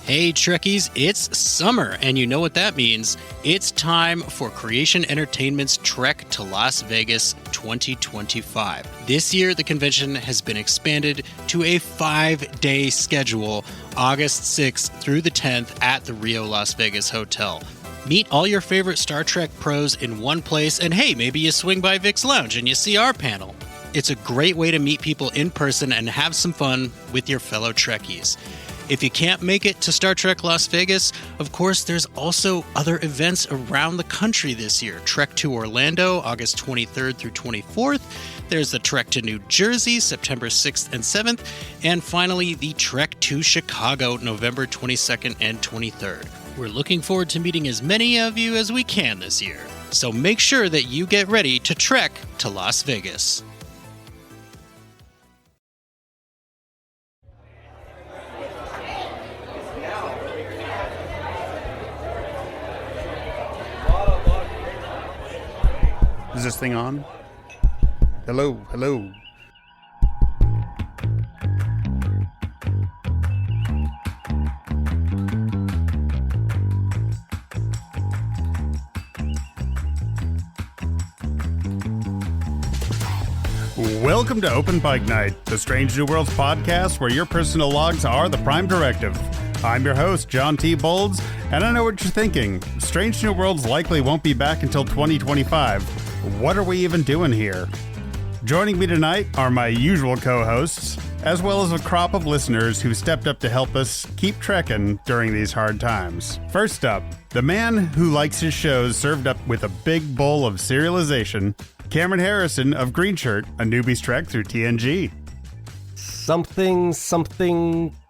Hey Trekkies, it's summer, and you know what that means. It's time for Creation Entertainment's Trek to Las Vegas 2025. This year, the convention has been expanded to a 5-day schedule, August 6th through the 10th at the Rio Las Vegas Hotel. Meet all your favorite Star Trek pros in one place, and hey, maybe you swing by Vic's Lounge and you see our panel. It's a great way to meet people in person and have some fun with your fellow Trekkies. If you can't make it to Star Trek Las Vegas, of course, there's also other events around the country this year. Trek to Orlando, August 23rd through 24th. There's the Trek to New Jersey, September 6th and 7th. And finally, the Trek to Chicago, November 22nd and 23rd. We're looking forward to meeting as many of you as we can this year. So make sure that you get ready to trek to Las Vegas. Is this thing on? Hello, hello. Welcome to Open Bike Night, the Strange New Worlds podcast where your personal logs are the prime directive. I'm your host, John T. Bolds, and I know what you're thinking. Strange New Worlds likely won't be back until 2025. What are we even doing here? Joining me tonight are my usual co-hosts, as well as a crop of listeners who stepped up to help us keep trekking during these hard times. First up, the man who likes his shows served up with a big bowl of serialization, Cameron Harrison of Green Shirt, a newbie's trek through TNG. Something,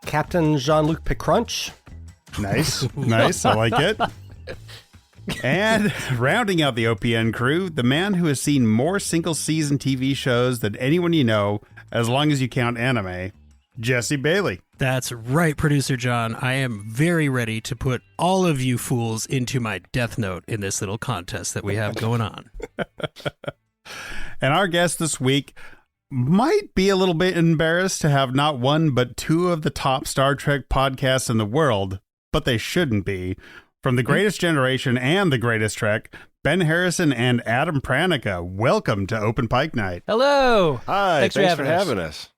Captain Jean-Luc Picrunch. Nice, nice, I like it. And rounding out the OPN crew, the man who has seen more single-season TV shows than anyone you know, as long as you count anime, Jesse Bailey. That's right, Producer John. I am very ready to put all of you fools into my death note in this little contest that we have going on. And our guest this week might be a little bit embarrassed to have not one but two of the top Star Trek podcasts in the world, but they shouldn't be. From The Greatest Generation and The Greatest Trek, Ben Harrison and Adam Pranica, welcome to Open Pike Night. Hello. Hi, thanks for having us.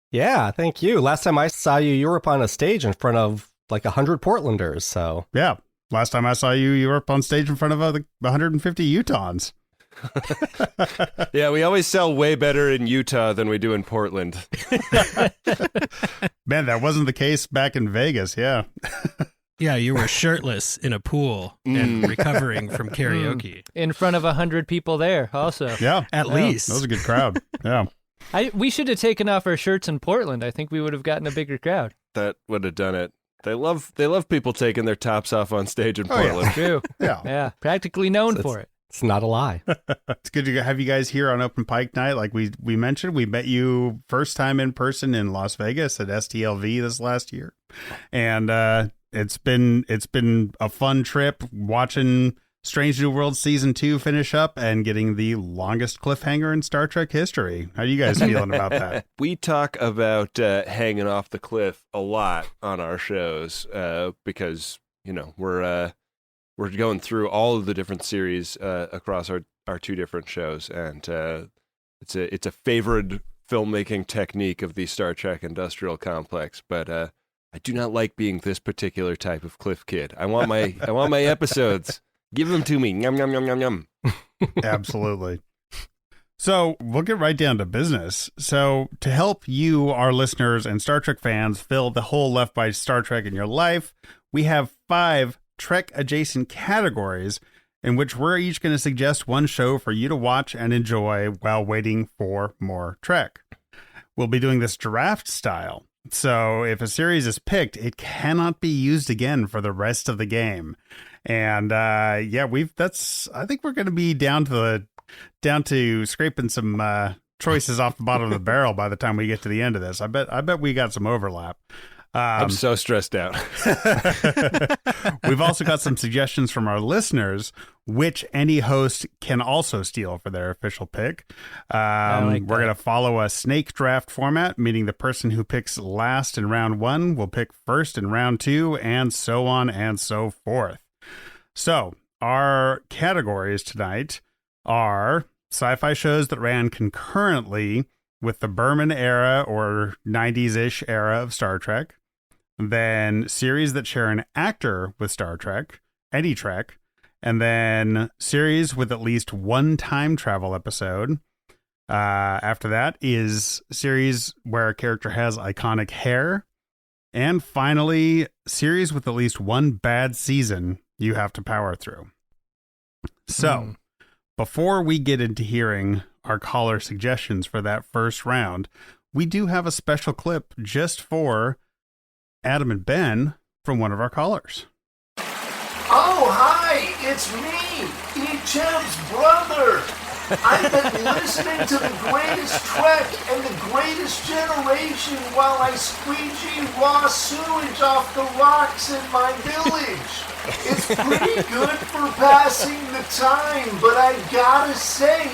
Yeah, thank you. Last time I saw you, you were up on a stage in front of like 100 Portlanders, so... Yeah, last time I saw you, you were up on stage in front of 150 Utahns. Yeah, we always sell way better in Utah than we do in Portland. Man, that wasn't the case back in Vegas, yeah. Yeah, you were shirtless in a pool and recovering from karaoke. In front of 100 people there also. Yeah. At least. That was a good crowd. Yeah. We should have taken off our shirts in Portland. I think we would have gotten a bigger crowd. That would have done it. They love people taking their tops off on stage in Portland. Yeah. True. Yeah. Yeah. Practically known for it. It's not a lie. It's good to have you guys here on Open Pike Night. Like we mentioned, we met you first time in person in Las Vegas at STLV this last year. And it's been a fun trip watching Strange New Worlds Season 2 finish up and getting the longest cliffhanger in Star Trek history. How are you guys feeling about that? We talk about hanging off the cliff a lot on our shows because, you know, we're going through all of the different series across our two different shows, and it's a favored filmmaking technique of the Star Trek industrial complex. But I do not like being this particular type of cliff kid. I want my episodes. Give them to me. Yum yum yum yum yum. Absolutely. So we'll get right down to business. So to help you, our listeners and Star Trek fans, fill the hole left by Star Trek in your life, we have 5 Trek-adjacent categories in which we're each going to suggest one show for you to watch and enjoy while waiting for more Trek. We'll be doing this draft style. So if a series is picked, it cannot be used again for the rest of the game. And I think we're going to be down to scraping some choices off the bottom of the barrel by the time we get to the end of this. I bet we got some overlap. I'm so stressed out. We've also got some suggestions from our listeners, which any host can also steal for their official pick. We're going to follow a snake draft format, meaning the person who picks last in round 1 will pick first in round 2, and so on and so forth. So, our categories tonight are sci-fi shows that ran concurrently with the Berman era or 90s-ish era of Star Trek. Then series that share an actor with Star Trek, any Trek, and then series with at least one time travel episode. After that is series where a character has iconic hair. And finally, series with at least one bad season you have to power through. So, before we get into hearing our caller suggestions for that first round, we do have a special clip just for Adam and Ben from one of our callers. Oh, hi, it's me, Echem's brother. I've been listening to the greatest Trek and the greatest generation while I squeegee raw sewage off the rocks in my village. It's pretty good for passing the time, but I gotta say,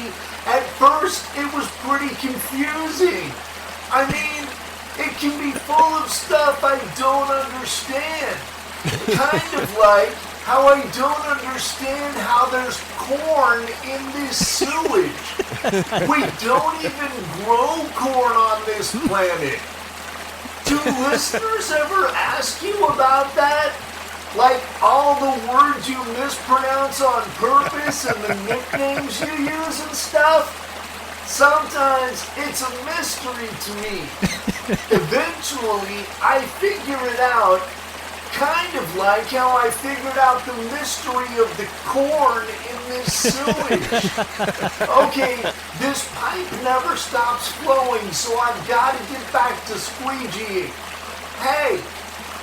at first it was pretty confusing. I mean, it can be full of stuff I don't understand. Kind of like how I don't understand how there's corn in this sewage. We don't even grow corn on this planet. Do listeners ever ask you about that? Like all the words you mispronounce on purpose and the nicknames you use and stuff? Sometimes it's a mystery to me. Eventually, I figure it out, kind of like how I figured out the mystery of the corn in this sewage. Okay, this pipe never stops flowing, so I've got to get back to squeegeeing. Hey,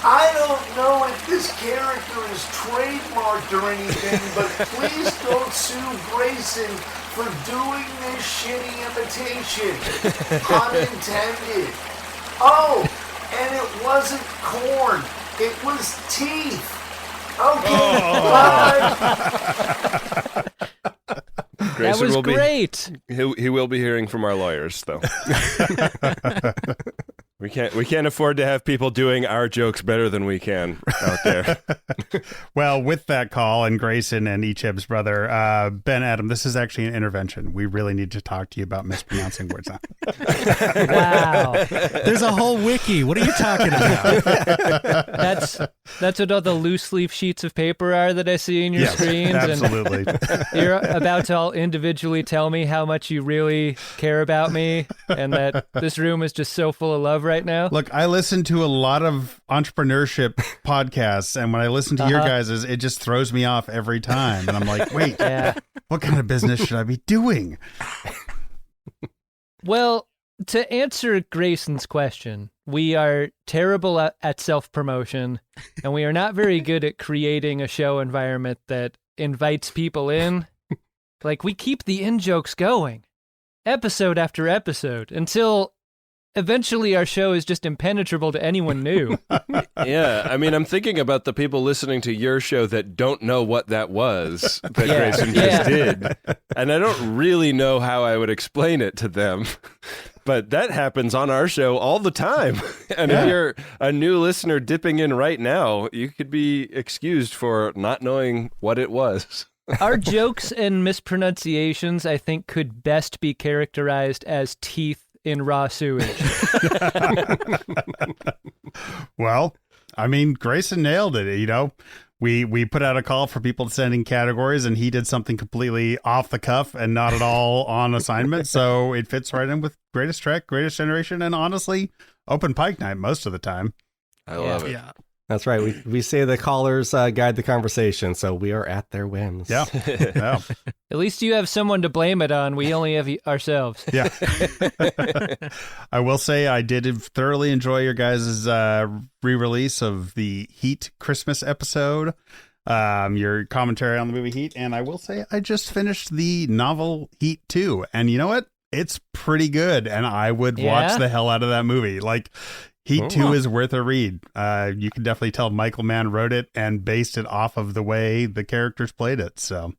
I don't know if this character is trademarked or anything, but please don't sue Grayson for doing this shitty imitation. Pun intended. Oh, and it wasn't corn. It was teeth. Okay, bye. That was great. He will be hearing from our lawyers, though. We can't afford to have people doing our jokes better than we can out there. Well, with that call and Grayson and Echeb's brother, Ben, Adam, this is actually an intervention. We really need to talk to you about mispronouncing words. Wow. There's a whole wiki. What are you talking about? That's what all the loose leaf sheets of paper are that I see in your screens. Absolutely. And you're about to all individually tell me how much you really care about me and that this room is just so full of love right now. Look, I listen to a lot of entrepreneurship podcasts, and when I listen to your guys's, it just throws me off every time. And I'm like, wait, what kind of business should I be doing? Well, to answer Grayson's question, we are terrible at self-promotion, and we are not very good at creating a show environment that invites people in. Like, we keep the in-jokes going, episode after episode, until eventually our show is just impenetrable to anyone new. Yeah, I mean, I'm thinking about the people listening to your show that don't know what that was that Grayson just did. And I don't really know how I would explain it to them. But that happens on our show all the time. And if you're a new listener dipping in right now, you could be excused for not knowing what it was. Our jokes and mispronunciations, I think, could best be characterized as teeth in raw sewage. Well, I mean, Grayson nailed it. You know, we put out a call for people to send in categories, and he did something completely off the cuff and not at all on assignment. So it fits right in with Greatest Trek, Greatest Generation, and honestly, Open Pike Night most of the time. I love it. Yeah. That's right. We say the callers guide the conversation, so we are at their whims. Yeah. Yeah. At least you have someone to blame it on. We only have ourselves. Yeah. I will say I did thoroughly enjoy your guys' re-release of the Heat Christmas episode, your commentary on the movie Heat, and I will say I just finished the novel Heat 2, and you know what? It's pretty good, and I would watch the hell out of that movie. Like, Heat 2 is worth a read. You can definitely tell Michael Mann wrote it and based it off of the way the characters played it. So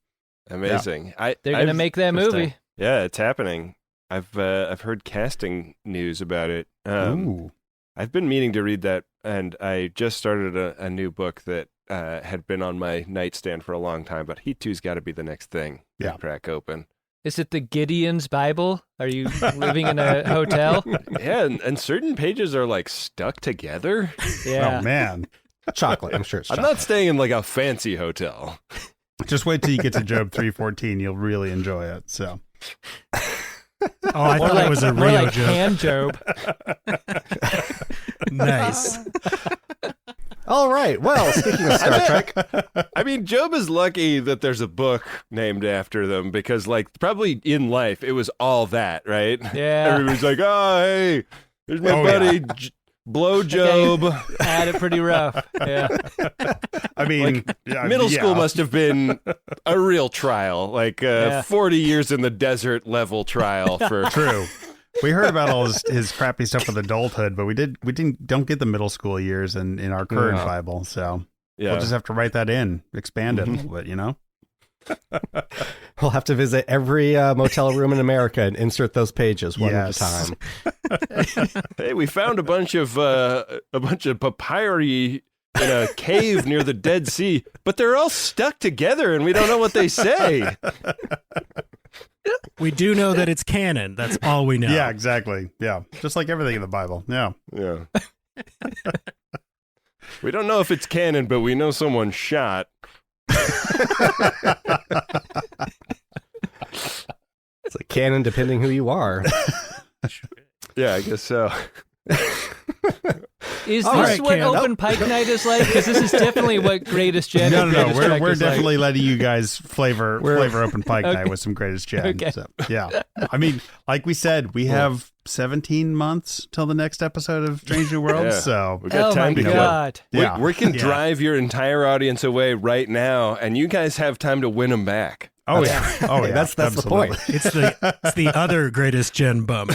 amazing. Yeah. They're going to make that movie. Yeah, it's happening. I've heard casting news about it. Ooh. I've been meaning to read that, and I just started a new book that had been on my nightstand for a long time, but Heat 2's got to be the next thing to crack open. Is it the Gideon's Bible? Are you living in a hotel? Yeah, and certain pages are like stuck together. Yeah. Oh, man. Chocolate. I'm sure it's I'm chocolate. not staying in like a fancy hotel. Just wait till you get to Job 3:14. You'll really enjoy it. So. Oh, I thought it was a more real like joke. hand Job. Nice. All right. Well, speaking of Star Trek, I mean, Job is lucky that there's a book named after them because, like, probably in life, it was all that, right? Yeah. Everybody's like, oh, hey, there's my buddy, Blow Job. Had it pretty rough. Yeah. I mean, Middle school must have been a real trial, like 40 years in the desert level trial for. True. We heard about all his crappy stuff with adulthood, but we don't get the middle school years in our current Bible. So we'll just have to write that in, expand it a little bit, you know? we'll have to visit every motel room in America and insert those pages one at a time. Hey, we found a bunch of papyri in a cave near the Dead Sea, but they're all stuck together and we don't know what they say. We do know that it's canon. That's all we know. Yeah, exactly. Yeah. Just like everything in the Bible. Yeah. Yeah. We don't know if it's canon, but we know someone shot. It's a canon depending who you are. Yeah, I guess so. Is All this right, what Cam. Open Pike Night is like? Because this is definitely what Greatest Gen No, and no, Greatest Trek we're is like. definitely letting you guys flavor Open Pike Night with some Greatest Gen. Okay. So, yeah. I mean, like we said, we have 17 months till the next episode of Strange New Worlds. Yeah. So We got time to my kill. God. Yeah. We can Yeah. drive your entire audience away right now, and you guys have time to win them back. Oh yeah. Oh yeah. That's the Absolutely. point. It's the other Greatest Gen bump.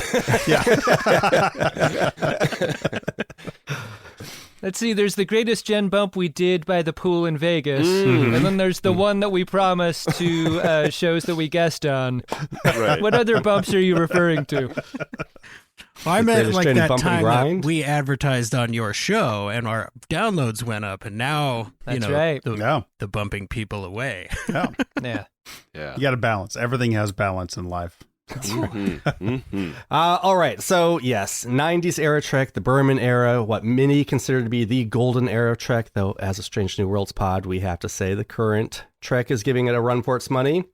Let's see, there's the Greatest Gen bump we did by the pool in Vegas. Mm-hmm. And then there's the one that we promised to shows that we guest on. Right. What other bumps are you referring to? I meant Greatest like Gen that bump and time grind? that we advertised on your show and our downloads went up, and now That's right. the bumping people away. Yeah. Yeah. Yeah. You got to balance. Everything has balance in life. All right. So, yes, 90s era Trek, the Berman era, what many consider to be the golden era of Trek, though as a Strange New Worlds pod, we have to say the current Trek is giving it a run for its money.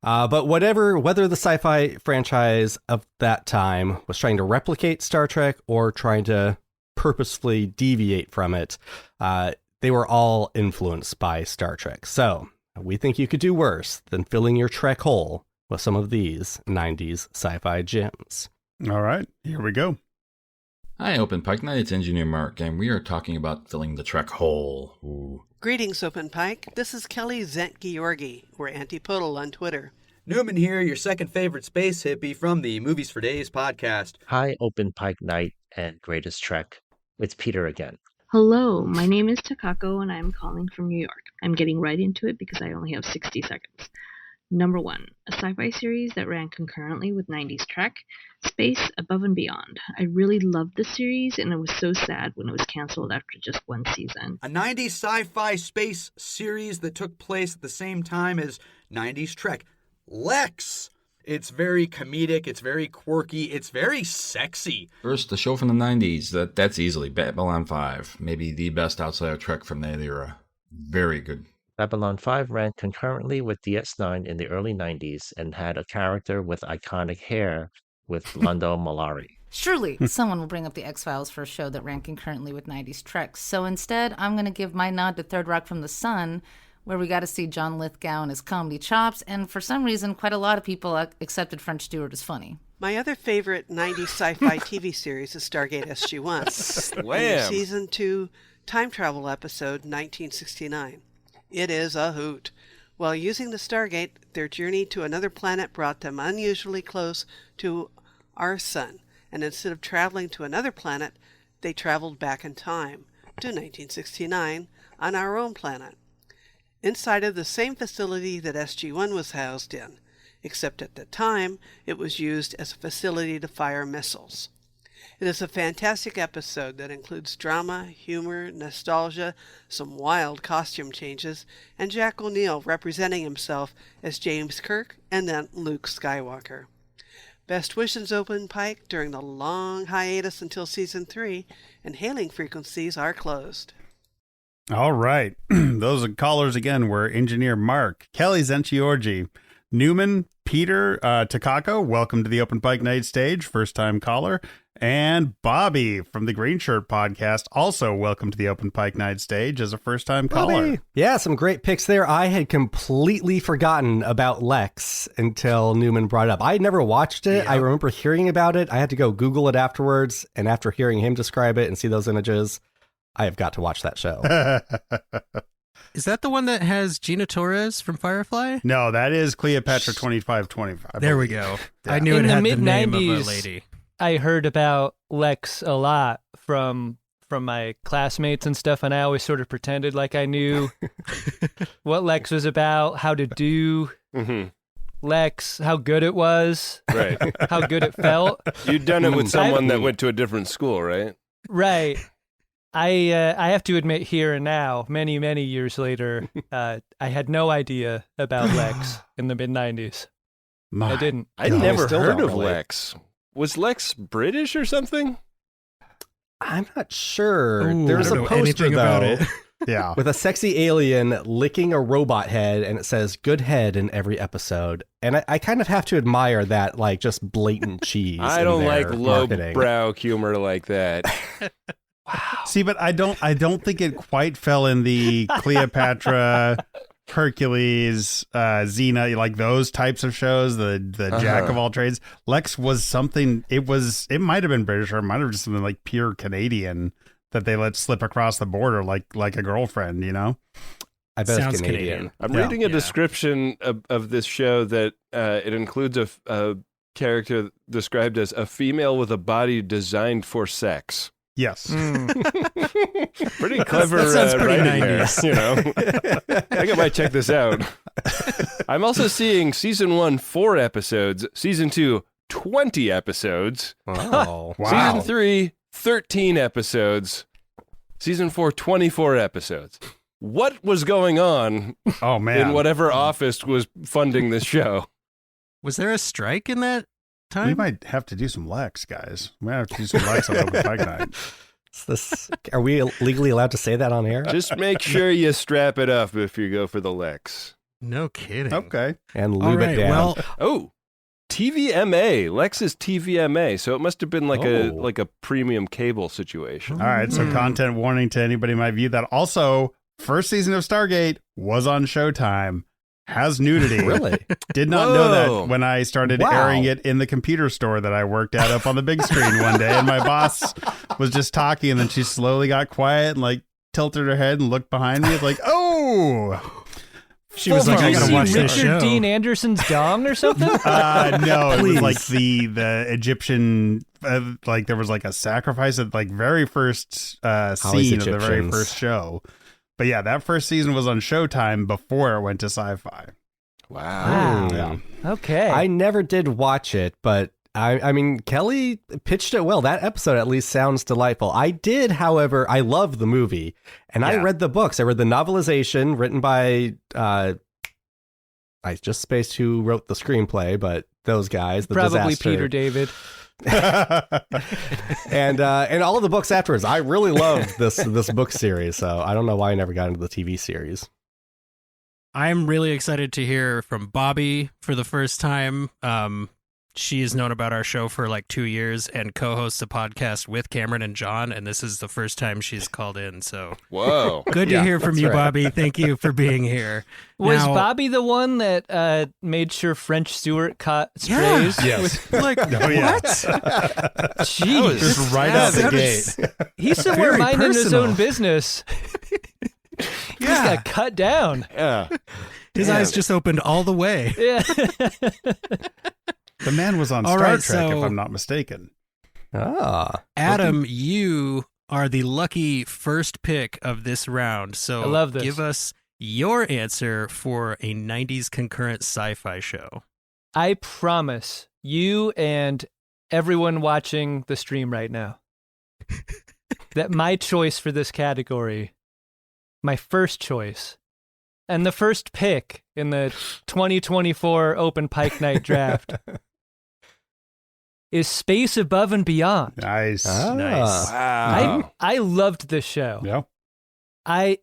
But whether the sci-fi franchise of that time was trying to replicate Star Trek or trying to purposefully deviate from it, they were all influenced by Star Trek. So we think you could do worse than filling your Trek hole with some of these 90s sci-fi gems. All right. Here we go. Hi, Open Pike Night. It's Engineer Mark, and we are talking about filling the Trek hole. Ooh. Greetings, Open Pike. This is Kelly Zent-Georgi. We're Antipodal on Twitter. Newman here, your second favorite space hippie from the Movies for Days podcast. Hi, Open Pike Night and Greatest Trek. It's Peter again. Hello, my name is Takako and I'm calling from New York. I'm getting right into it because I only have 60 seconds. Number 1, a sci-fi series that ran concurrently with 90s Trek, Space Above and Beyond. I really loved the series and I was so sad when it was canceled after just one season. A 90s sci-fi space series that took place at the same time as 90s Trek. Lex! It's very comedic, it's very quirky, it's very sexy. First, the show from the 90s. That's easily Babylon 5. Maybe the best outside of Trek from that era. Very good. Babylon 5 ran concurrently with DS9 in the early 90s and had a character with iconic hair with Lando Malari. Surely someone will bring up the X-Files for a show that ran concurrently with 90s Trek. So instead, I'm going to give my nod to Third Rock from the Sun, where we got to see John Lithgow and his comedy chops, and for some reason, quite a lot of people accepted French Stewart as funny. My other favorite 90s sci-fi TV series is Stargate SG-1. Slam! Season 2 time travel episode 1969. It is a hoot. While using the Stargate, their journey to another planet brought them unusually close to our sun. And instead of traveling to another planet, they traveled back in time to 1969 on our own planet, inside of the same facility that SG-1 was housed in, except at the time it was used as a facility to fire missiles. It is a fantastic episode that includes drama, humor, nostalgia, some wild costume changes, and Jack O'Neill representing himself as James Kirk and then Luke Skywalker. Best wishes, Open Pike, during the long hiatus until Season 3, and hailing frequencies are closed. All right. Those callers again were Engineer Mark, Kelly Zenciorgi, Newman, Peter, Takako, welcome to the Open Pike Night Stage, first-time caller, and Bobby from the Green Shirt Podcast, also welcome to the Open Pike Night Stage as a first-time caller. Yeah, some great picks there. I had completely forgotten about Lex until Newman brought it up. I had never watched it. I remember hearing about it. I had to go Google it afterwards, and after hearing him describe it and see those images, I have got to watch that show. Is that the one that has Gina Torres from Firefly? No, that is Cleopatra 2525. There we go. Yeah. I knew In it the had the name of a mid-90s, lady. I heard about Lex a lot from my classmates and stuff, and I always sort of pretended like I knew what Lex was about, how to do Lex, how good it was, Right. how good it felt. You'd done it with someone that went to a different school, right? Right. I have to admit here and now, many, many years later, I had no idea about Lex in the mid-90s. I didn't. I never heard of Lex. Was Lex British or something? I'm not sure. Ooh, There's I don't a know poster, anything about though, it. Yeah. with a sexy alien licking a robot head, and it says "good head" in every episode. And I kind of have to admire that, like, just blatant cheese. I in don't their like marketing. lowbrow humor like that. See, but I don't think it quite fell in the Cleopatra, Hercules, Xena, like those types of shows, the jack of all trades. Lex was something, it might have been British, or it might have just been like pure Canadian that they let slip across the border like a girlfriend, you know? I bet Sounds it's Canadian. I'm reading a description of this show that it includes a character described as a female with a body designed for sex. Yes. Pretty clever that sounds pretty writing there, 90s. you know. I think I might check this out. I'm also seeing season 1, 4 episodes, season 2, 20 episodes, Oh, Wow. season 3, 13 episodes, season 4, 24 episodes. What was going on Oh, man. in whatever office was funding this show? Was there a strike in that time? We might have to do some Lex, guys. We might have to do some Lex on Open Pike Night. Are we legally allowed to say that on air? Just make sure you strap it up if you go for the Lex. No kidding. Okay. And All lube right. it down. Well, Oh, TVMA. Lex is TVMA, so it must have been like Oh. a premium cable situation. All right. So content warning to anybody who might view that. Also, first season of Stargate was on Showtime. Has nudity. Really? Did not know Whoa. that when I started Wow. airing it in the computer store that I worked at up on the big screen one day. And my boss was just talking, and then she slowly got quiet and like tilted her head and looked behind me. Like, oh, she was like, I Did you gotta see watch this Richard show. Dean Anderson's dong or something? no, it was Please. like the Egyptian, like there was like a sacrifice at like very first Always scene of the very Egyptians. first show. But yeah, that first season was on Showtime before it went to Sci-Fi. Wow. Yeah. Okay. I never did watch it, but I mean, Kelly pitched it well. That episode at least sounds delightful. I did, however, I love the movie, and I Yeah. read the books. I read the novelization written by, I just spaced who wrote the screenplay, but those guys, the Probably disaster. Peter David. and all of the books afterwards. I really loved this book series, so I don't know why I never got into the TV series. I'm really excited to hear from Bobby for the first time. She has known about our show for like 2 years and co-hosts a podcast with Cameron and John, and this is the first time she's called in. So Whoa. good to Yeah, hear from that's you, right. Bobby. Thank you for being here. Was Now- Bobby the one that made sure French Stewart caught strays? Yes. Like, Oh, yeah. what? Jeez. Just right out the That gate. is- He's somewhere Very minding his personal. own business. He just got cut down. Yeah. His eyes just opened all the way. Yeah. The man was on All Star right, Trek, so- if I'm not mistaken. Ah, Adam, you are the lucky first pick of this round. So I love this. give us your answer for a 90s concurrent sci-fi show. I promise you and everyone watching the stream right now that my choice for this category, my first choice, and the first pick in the 2024 Open Pike Night Draft is Space Above and Beyond. Nice. Nice. Wow. I loved this show. Yeah.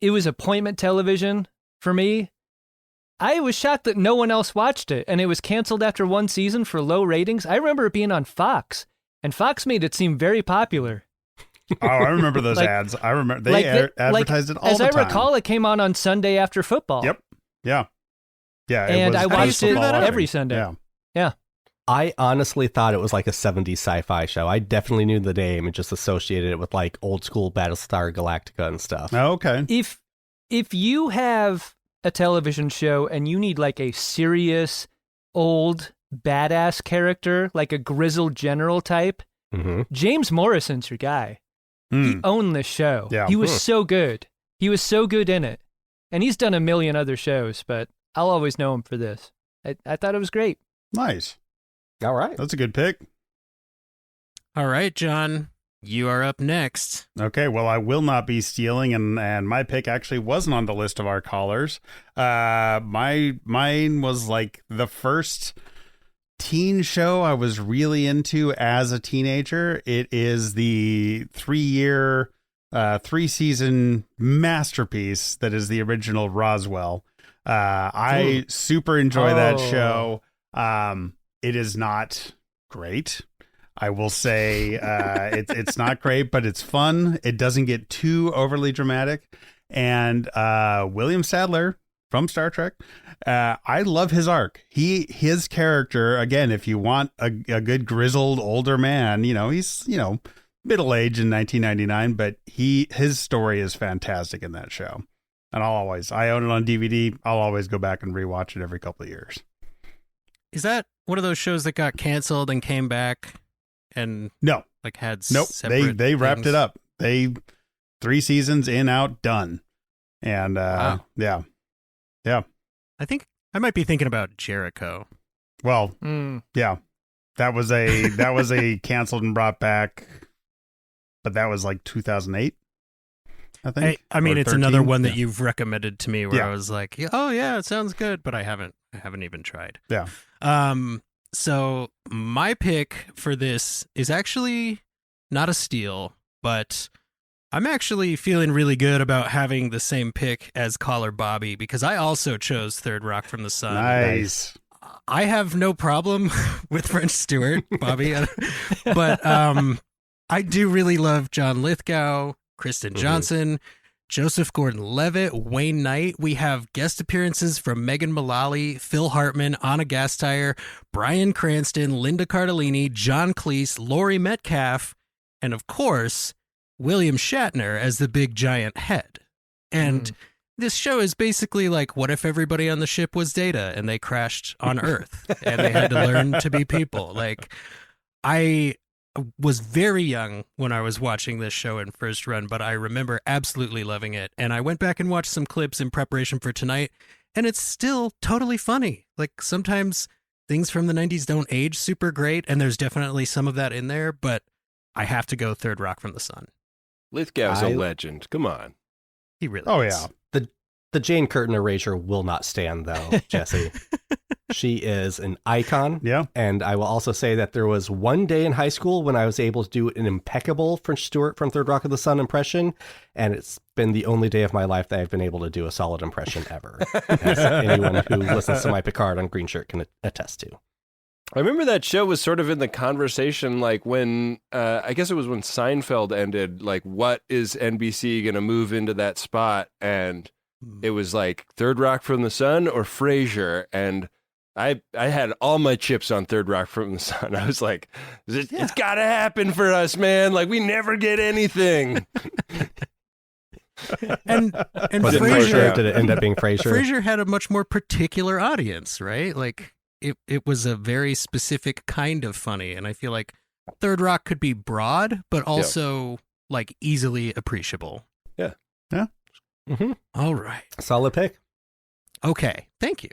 It was appointment television for me. I was shocked that no one else watched it, and it was canceled after one season for low ratings. I remember it being on Fox, and Fox made it seem very popular. Oh, I remember those ads. I remember they advertised it all as the time. I recall, it came on Sunday after football. Yep. Yeah. Yeah. And I watched it football every Sunday. Yeah. Yeah. I honestly thought it was like a 70s sci-fi show. I definitely knew the name and just associated it with like old school Battlestar Galactica and stuff. Oh, okay. If you have a television show and you need like a serious old badass character, like a grizzled general type, James Morrison's your guy. He owned this show. Yeah. He was so good. He was so good in it. And he's done a million other shows, but I'll always know him for this. I thought it was great. Nice. All right. That's a good pick. All right, John, you are up next. Okay, well, I will not be stealing, and my pick actually wasn't on the list of our callers. Mine was like the first teen show I was really into as a teenager. It is the 3-season masterpiece that is the original Roswell. I super enjoy that show. It is not great. I will say it's not great, but it's fun. It doesn't get too overly dramatic. And William Sadler from Star Trek, I love his arc. His character, again, if you want a good grizzled older man, he's middle-aged in 1999, but his story is fantastic in that show. And I own it on DVD. I'll always go back and rewatch it every couple of years. Is that one of those shows that got canceled and came back and no, like had nope. separate They wrapped things? it up. 3 seasons in, out, done. And Wow. yeah. I think I might be thinking about Jericho. Well, yeah. That was a canceled and brought back, but that was like 2008. I think. I mean, or it's 13. another one that Yeah. you've recommended to me where Yeah. I was like, oh yeah, it sounds good, but I haven't even tried. Yeah. So my pick for this is actually not a steal, but I'm actually feeling really good about having the same pick as caller Bobby because I also chose Third Rock from the Sun. Nice. I have no problem with French Stewart, Bobby, but I do really love John Lithgow, Kristen Johnson, Joseph Gordon-Levitt, Wayne Knight. We have guest appearances from Megan Mullally, Phil Hartman, Anna Gasteyer, Bryan Cranston, Linda Cardellini, John Cleese, Laurie Metcalf, and of course, William Shatner as the big giant head. And this show is basically like, what if everybody on the ship was Data and they crashed on Earth and they had to learn to be people? Like, I was very young when I was watching this show in first run, but I remember absolutely loving it. And I went back and watched some clips in preparation for tonight, and it's still totally funny. Like, sometimes things from the 90s don't age super great, and there's definitely some of that in there, but I have to go Third Rock from the Sun. Lithgow's a legend. Come on. He really Oh, is. yeah. The Jane Curtin erasure will not stand, though, Jesse. She is an icon. Yeah. And I will also say that there was one day in high school when I was able to do an impeccable French Stewart from Third Rock of the Sun impression. And it's been the only day of my life that I've been able to do a solid impression ever. As anyone who listens to my Picard on Green Shirt can attest to. I remember that show was sort of in the conversation, like when, I guess it was when Seinfeld ended, like, what is NBC going to move into that spot? And it was like Third Rock from the Sun or Frasier. And I had all my chips on Third Rock from the Sun. I was like, it's got to happen for us, man. Like, we never get anything. And Was it Frasier? Did it end up being Frasier? Frasier had a much more particular audience, right? Like, it was a very specific kind of funny, and I feel like Third Rock could be broad, but also like easily appreciable. Yeah. Yeah. Mm-hmm. All right. Solid pick. Okay. Thank you.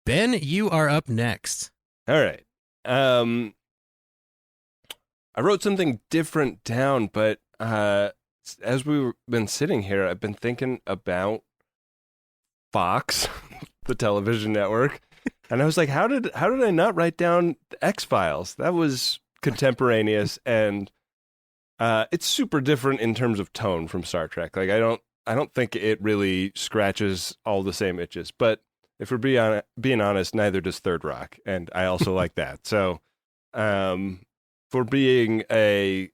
Ben, you are up next. All right. I wrote something different down, but as we've been sitting here, I've been thinking about Fox, the television network, and I was like, how did I not write down the X-Files? That was contemporaneous, and it's super different in terms of tone from Star Trek. Like, I don't think it really scratches all the same itches, but if we're being honest, neither does Third Rock, and I also like that. So, for being a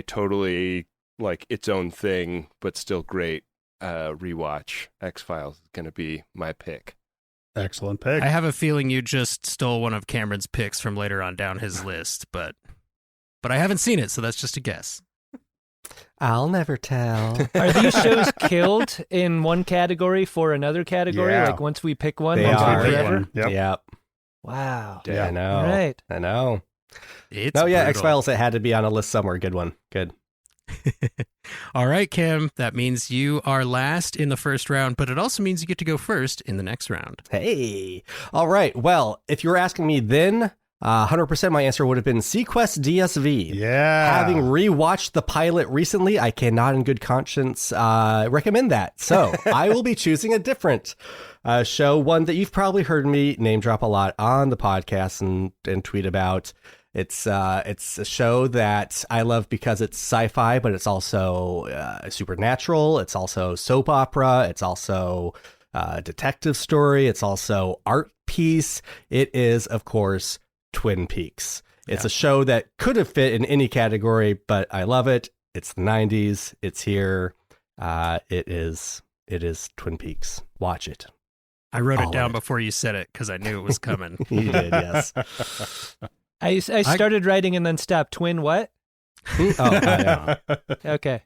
totally like its own thing but still great rewatch, X-Files is going to be my pick. Excellent pick. I have a feeling you just stole one of Cameron's picks from later on down his list, but I haven't seen it, so that's just a guess. I'll never tell. Are these shows killed in one category for another category? Yeah. Like once we pick one, They once are. we forever? Yep. Wow. Yeah, I know. All right. I know. It's No, yeah, brutal. X-Files, it had to be on a list somewhere. Good one. Good. All right, Cam, that means you are last in the first round, but it also means you get to go first in the next round. Hey. All right. Well, if you were asking me then, 100% my answer would have been Sequest DSV. Yeah. Having rewatched the pilot recently, I cannot in good conscience recommend that. So I will be choosing a different show, one that you've probably heard me name drop a lot on the podcast and tweet about. It's a show that I love because it's sci-fi, but it's also supernatural. It's also soap opera. It's also detective story. It's also art piece. It is, of course, Twin Peaks. It's a show that could have fit in any category, but I love it. It's the 90s. It's here. It is Twin Peaks. Watch it. I wrote All it down of it. before you said it because I knew it was coming. You did, yes. I started writing and then stopped. Twin what? Yeah. Okay.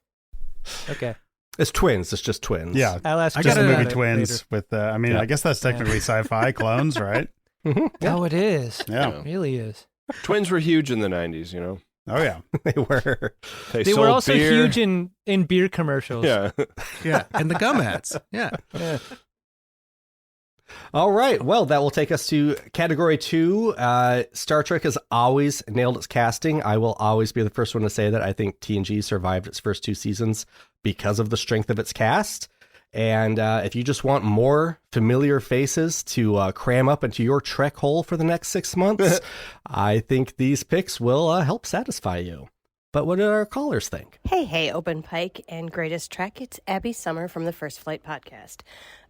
It's twins. It's just twins. Yeah. I'll ask I John got the about movie it Twins later. with, I guess that's technically sci-fi clones, right? Oh, it is. Yeah. It really is. Twins were huge in the 90s, you know? Oh, yeah. They were. They They sold were also beer. huge in beer commercials. Yeah. Yeah, and the gum ads. Yeah. Yeah. All right. Well, that will take us to category 2. Star Trek has always nailed its casting. I will always be the first one to say that. I think TNG survived its first 2 seasons because of the strength of its cast. And if you just want more familiar faces to cram up into your Trek hole for the next 6 months, I think these picks will help satisfy you. But what do our callers think? Hey, Open Pike and Greatest Trek. It's Abby Summer from the First Flight Podcast.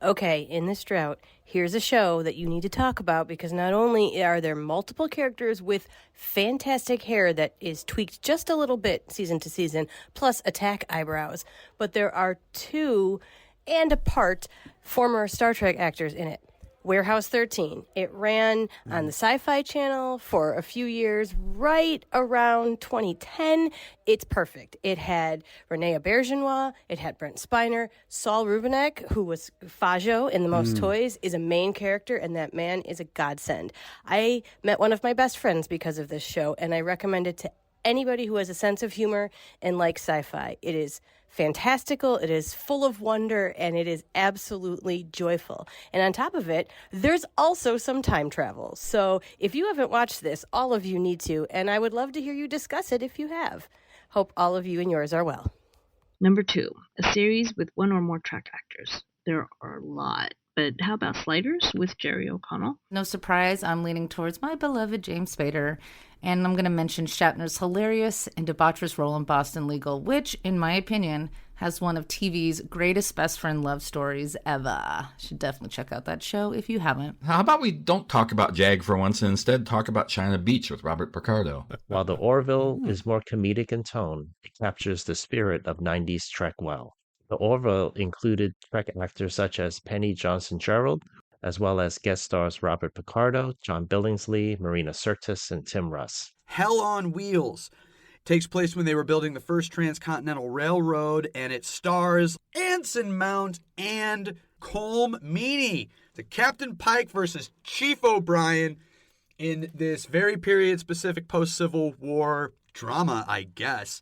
Okay, in this drought, here's a show that you need to talk about because not only are there multiple characters with fantastic hair that is tweaked just a little bit season to season, plus attack eyebrows, but there are 2 and a part former Star Trek actors in it. Warehouse 13. It ran on the Sci-Fi Channel for a few years, right around 2010. It's perfect. It had Renee Auberjonois. It had Brent Spiner. Saul Rubinek, who was Fajo in The Most Toys, is a main character, and that man is a godsend. I met one of my best friends because of this show, and I recommend it to anybody who has a sense of humor and likes sci-fi. It is fantastical, it is full of wonder, and it is absolutely joyful. And on top of it, there's also some time travel. So if you haven't watched this, all of you need to, and I would love to hear you discuss it if you have. Hope all of you and yours are well. Number 2, a series with one or more Trek actors. There are a lot, but how about Sliders with Jerry O'Connell? No surprise, I'm leaning towards my beloved James Spader, and I'm going to mention Shatner's hilarious and debaucherous role in Boston Legal, which, in my opinion, has one of TV's greatest best friend love stories ever. Should definitely check out that show if you haven't. How about we don't talk about Jag for once and instead talk about China Beach with Robert Picardo? While the Orville is more comedic in tone, it captures the spirit of 90s Trek well. The Orville included Trek actors such as Penny Johnson-Gerald, as well as guest stars Robert Picardo, John Billingsley, Marina Sirtis, and Tim Russ. Hell on Wheels takes place when they were building the first transcontinental railroad, and it stars Anson Mount and Colm Meaney. The Captain Pike versus Chief O'Brien in this very period-specific post-Civil War drama, I guess.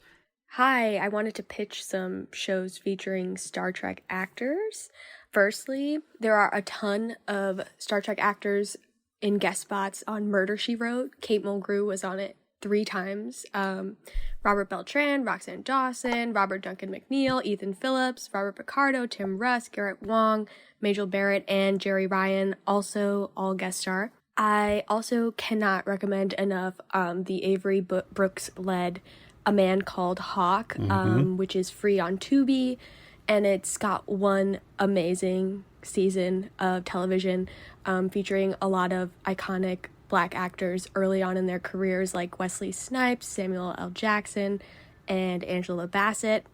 Hi, I wanted to pitch some shows featuring Star Trek actors. Firstly, there are a ton of Star Trek actors in guest spots on Murder, She Wrote. Kate Mulgrew was on it 3 times. Robert Beltran, Roxanne Dawson, Robert Duncan McNeil, Ethan Phillips, Robert Picardo, Tim Russ, Garrett Wong, Majel Barrett, and Jerry Ryan also all guest star. I also cannot recommend enough the Avery Brooks-led A Man Called Hawk, which is free on Tubi, and it's got one amazing season of television featuring a lot of iconic Black actors early on in their careers, like Wesley Snipes, Samuel L. Jackson, and Angela Bassett.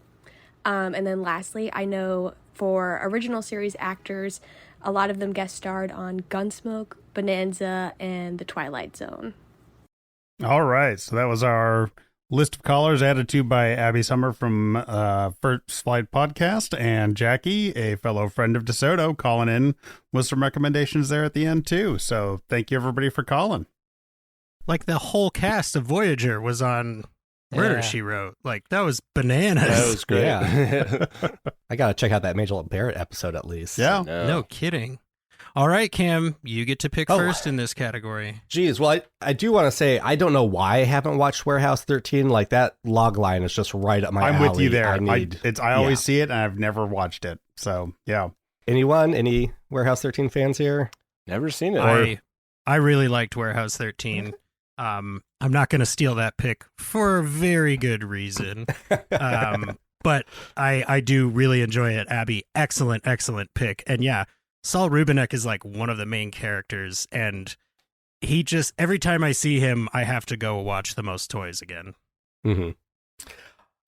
And then lastly, I know for original series actors, a lot of them guest starred on Gunsmoke, Bonanza, and The Twilight Zone. All right. So that was our list of callers added to by Abby Summer from First Flight Podcast, and Jackie, a fellow friend of DeSoto, calling in with some recommendations there at the end too. So thank you everybody for calling. Like the whole cast of Voyager was on Murder, Yeah. She Wrote. Like that was bananas. That was great. Yeah. I got to check out that Majel Barrett episode at least. Yeah. No kidding. All right, Cam, you get to pick first in this category. Geez, well, I do want to say, I don't know why I haven't watched Warehouse 13. Like, that log line is just right up my alley. I'm with you there. I always Yeah. see it, and I've never watched it. So, yeah. Anyone? Any Warehouse 13 fans here? Never seen it. I really liked Warehouse 13. I'm not going to steal that pick for a very good reason. But I do really enjoy it, Abby. Excellent, excellent pick. And yeah, Saul Rubinek is like one of the main characters, and he just, every time I see him, I have to go watch The Most Toys again. Mm-hmm.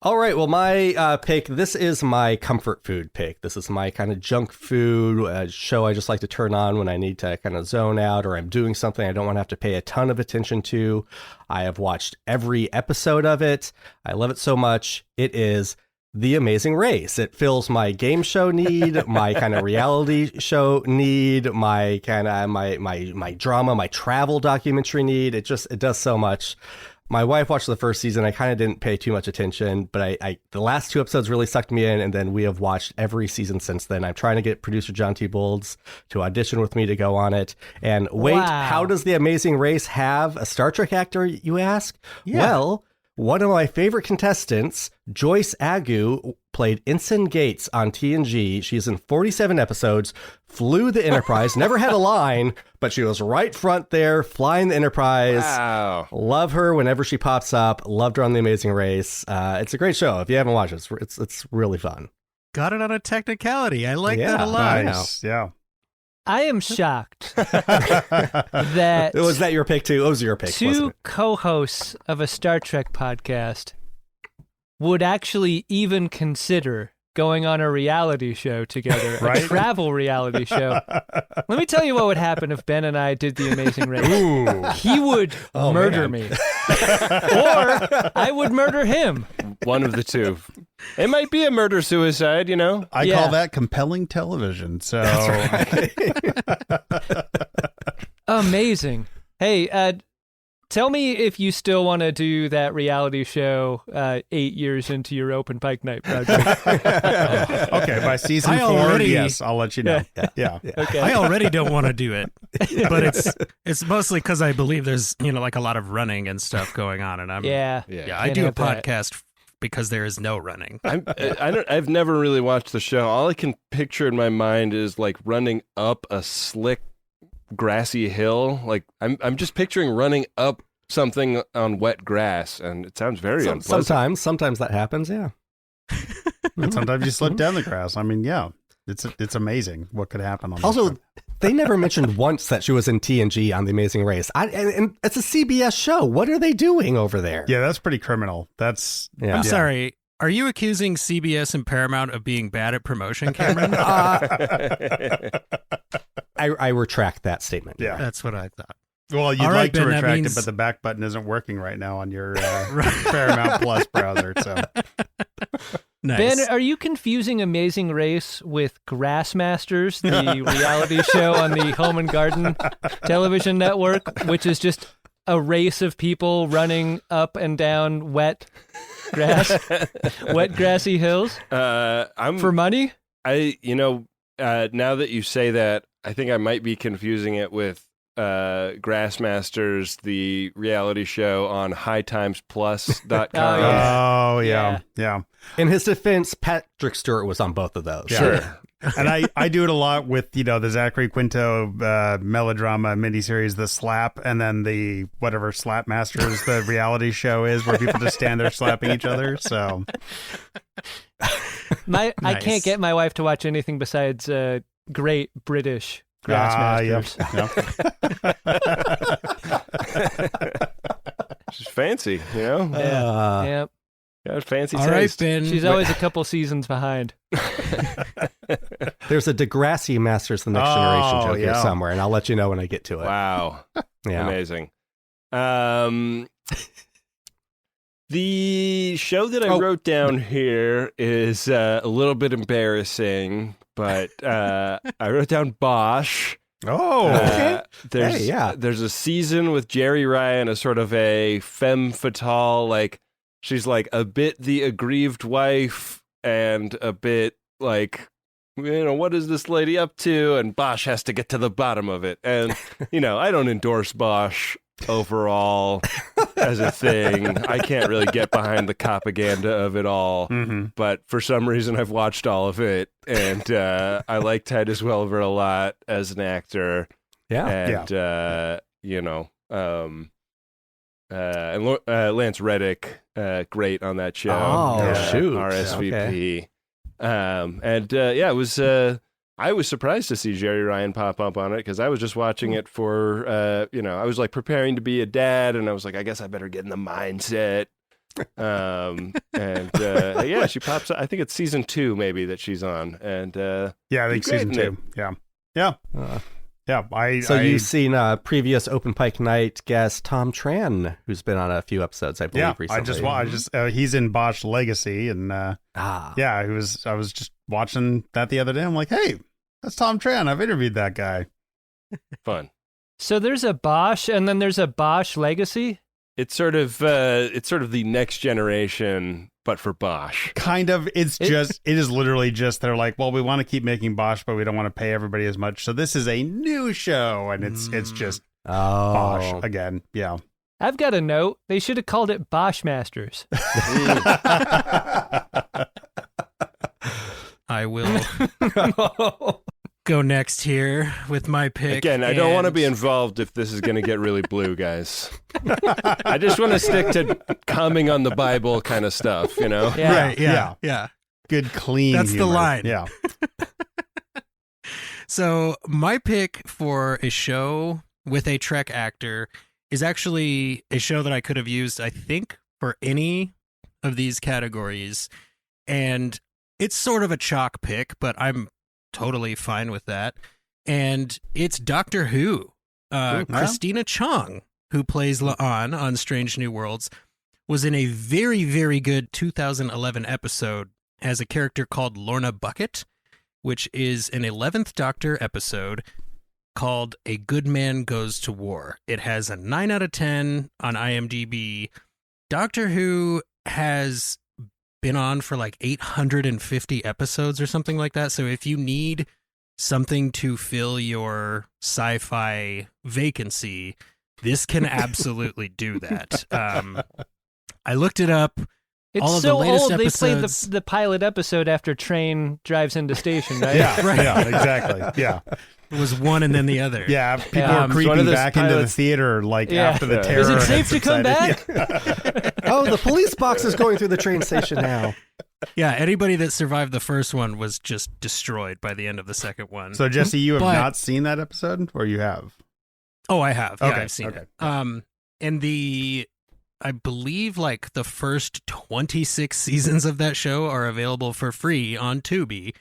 All right, well, my pick, this is my comfort food pick. This is my kind of junk food show I just like to turn on when I need to kind of zone out, or I'm doing something I don't want to have to pay a ton of attention to. I have watched every episode of it. I love it so much. It is The Amazing Race. It fills my game show need, my kind of reality show need, my kind of my drama, my travel documentary need. It does so much. My wife watched the first season. I kind of didn't pay too much attention, but the last 2 episodes really sucked me in, and then we have watched every season since then. I'm trying to get producer John T. Bolds to audition with me to go on it. And wait, How does The Amazing Race have a Star Trek actor, you ask? Yeah. Well, one of my favorite contestants, Joyce Agu, played Ensign Gates on TNG. She's in 47 episodes, flew the Enterprise, never had a line, but she was right front there, flying the Enterprise. Wow. Love her whenever she pops up. Loved her on The Amazing Race. It's a great show. If you haven't watched it, it's really fun. Got it on a technicality. I like that a lot. Nice. Yeah. I am shocked that Was that your pick too? It was your pick. two co-hosts of a Star Trek podcast would actually even consider going on a reality show together, Right? a travel reality show. Let me tell you what would happen if Ben and I did The Amazing Race. Ooh. He would murder me. Or I would murder him. One of the two. It might be a murder-suicide, you know? I call that compelling television. So Amazing. Hey, tell me if you still want to do that reality show 8 years into your Open Pike Night project. okay, by season 4, yes, I'll let you know. Yeah. Okay. I already don't want to do it, but it's mostly because I believe there's like a lot of running and stuff going on, and I can't do a have that. podcast because there is no running. I've never really watched the show. All I can picture in my mind is like running up a slick, grassy hill. Like I'm just picturing running up something on wet grass, and it sounds very unpleasant. Sometimes that happens. Yeah. And sometimes you slip down the grass. I mean, yeah, it's amazing what could happen on. Also, they never mentioned once that she was in TNG on The Amazing Race. And it's a CBS show. What are they doing over there? Yeah, that's pretty criminal. I'm sorry. Are you accusing CBS and Paramount of being bad at promotion, Cameron? I retract that statement. Yeah, that's what I thought. Well, you'd All like right, to Ben, retract means... it, but the back button isn't working right now on your Paramount Plus browser. So, nice. Ben, are you confusing Amazing Race with Grassmasters, the reality show on the Home and Garden television network, which is just a race of people running up and down wet grass, wet grassy hills. I'm for money. Now that you say that, I think I might be confusing it with Grassmasters, the reality show on hightimesplus.com. Oh, yeah. In his defense, Patrick Stewart was on both of those. Yeah. Sure. And I do it a lot with, the Zachary Quinto melodrama miniseries, The Slap, and then the whatever Slap Masters, the reality show is where people just stand there slapping each other. So I can't get my wife to watch anything besides great British Grassmasters. She's fancy, Yep. Got fancy All right, taste. Ben. She's always a couple seasons behind. There's a Degrassi Masters the Next Generation joke here somewhere, and I'll let you know when I get to it. Wow. Yeah. Amazing. The show that I wrote down here is a little bit embarrassing, but I wrote down Bosch. Oh, okay. There's a season with Jerry Ryan, a sort of a femme fatale, like she's like a bit the aggrieved wife and a bit like, what is this lady up to? And Bosch has to get to the bottom of it. And, I don't endorse Bosch overall as a thing. I can't really get behind the propaganda of it all. Mm-hmm. But for some reason, I've watched all of it. And I like Titus Welliver a lot as an actor. Yeah. And, and Lance Reddick, great on that show. Oh, shoot. RSVP. Okay. It was. I was surprised to see Jerry Ryan pop up on it because I was just watching it for, I was like preparing to be a dad, and I was like, I guess I better get in the mindset. She pops up. I think it's season 2 maybe that she's on, and I think season 2. Yeah. You've seen previous Open Pike Night guest Tom Tran, who's been on a few episodes, I believe, recently. I just he's in Bosch Legacy, and I was just watching that the other day. I'm like, hey, that's Tom Tran. I've interviewed that guy. Fun. So there's a Bosch, and then there's a Bosch Legacy. It's sort of the next generation, but for Bosch. Kind of. It is literally just, they're like, well, we want to keep making Bosch, but we don't want to pay everybody as much. So this is a new show, and it's just Bosch again. Yeah. I've got a note. They should have called it Bosch Masters. I will go next here with my pick. Again, I don't want to be involved if this is going to get really blue, guys. I just want to stick to comment on the Bible kind of stuff, Yeah. Right, yeah. Good, clean That's humor. the line. Yeah. So my pick for a show with a Trek actor is actually a show that I could have used, I think, for any of these categories. And it's sort of a chalk pick, but I'm totally fine with that. And it's Doctor Who. Christina Chong, who plays La'an on Strange New Worlds, was in a very, very good 2011 episode as a character called Lorna Bucket, which is an 11th Doctor episode called A Good Man Goes to War. It has a 9 out of 10 on IMDb. Doctor Who has been on for like 850 episodes or something like that. So if you need something to fill your sci-fi vacancy, this can absolutely do that. I looked it up. It's all of so the latest old. episodes, They played the pilot episode after train drives into station, right? Yeah, Right. yeah, exactly. Yeah. It was one and then the other. Yeah, people are creeping back into the theater after the terror. Is it had safe to come subsided. back? Oh, the police box is going through the train station now. Yeah, anybody that survived the first one was just destroyed by the end of the second one. So, Jesse, you have not seen that episode, or you have? Oh, I have. Yeah, Okay, I've seen okay. it. And I believe like the first 26 seasons of that show are available for free on Tubi.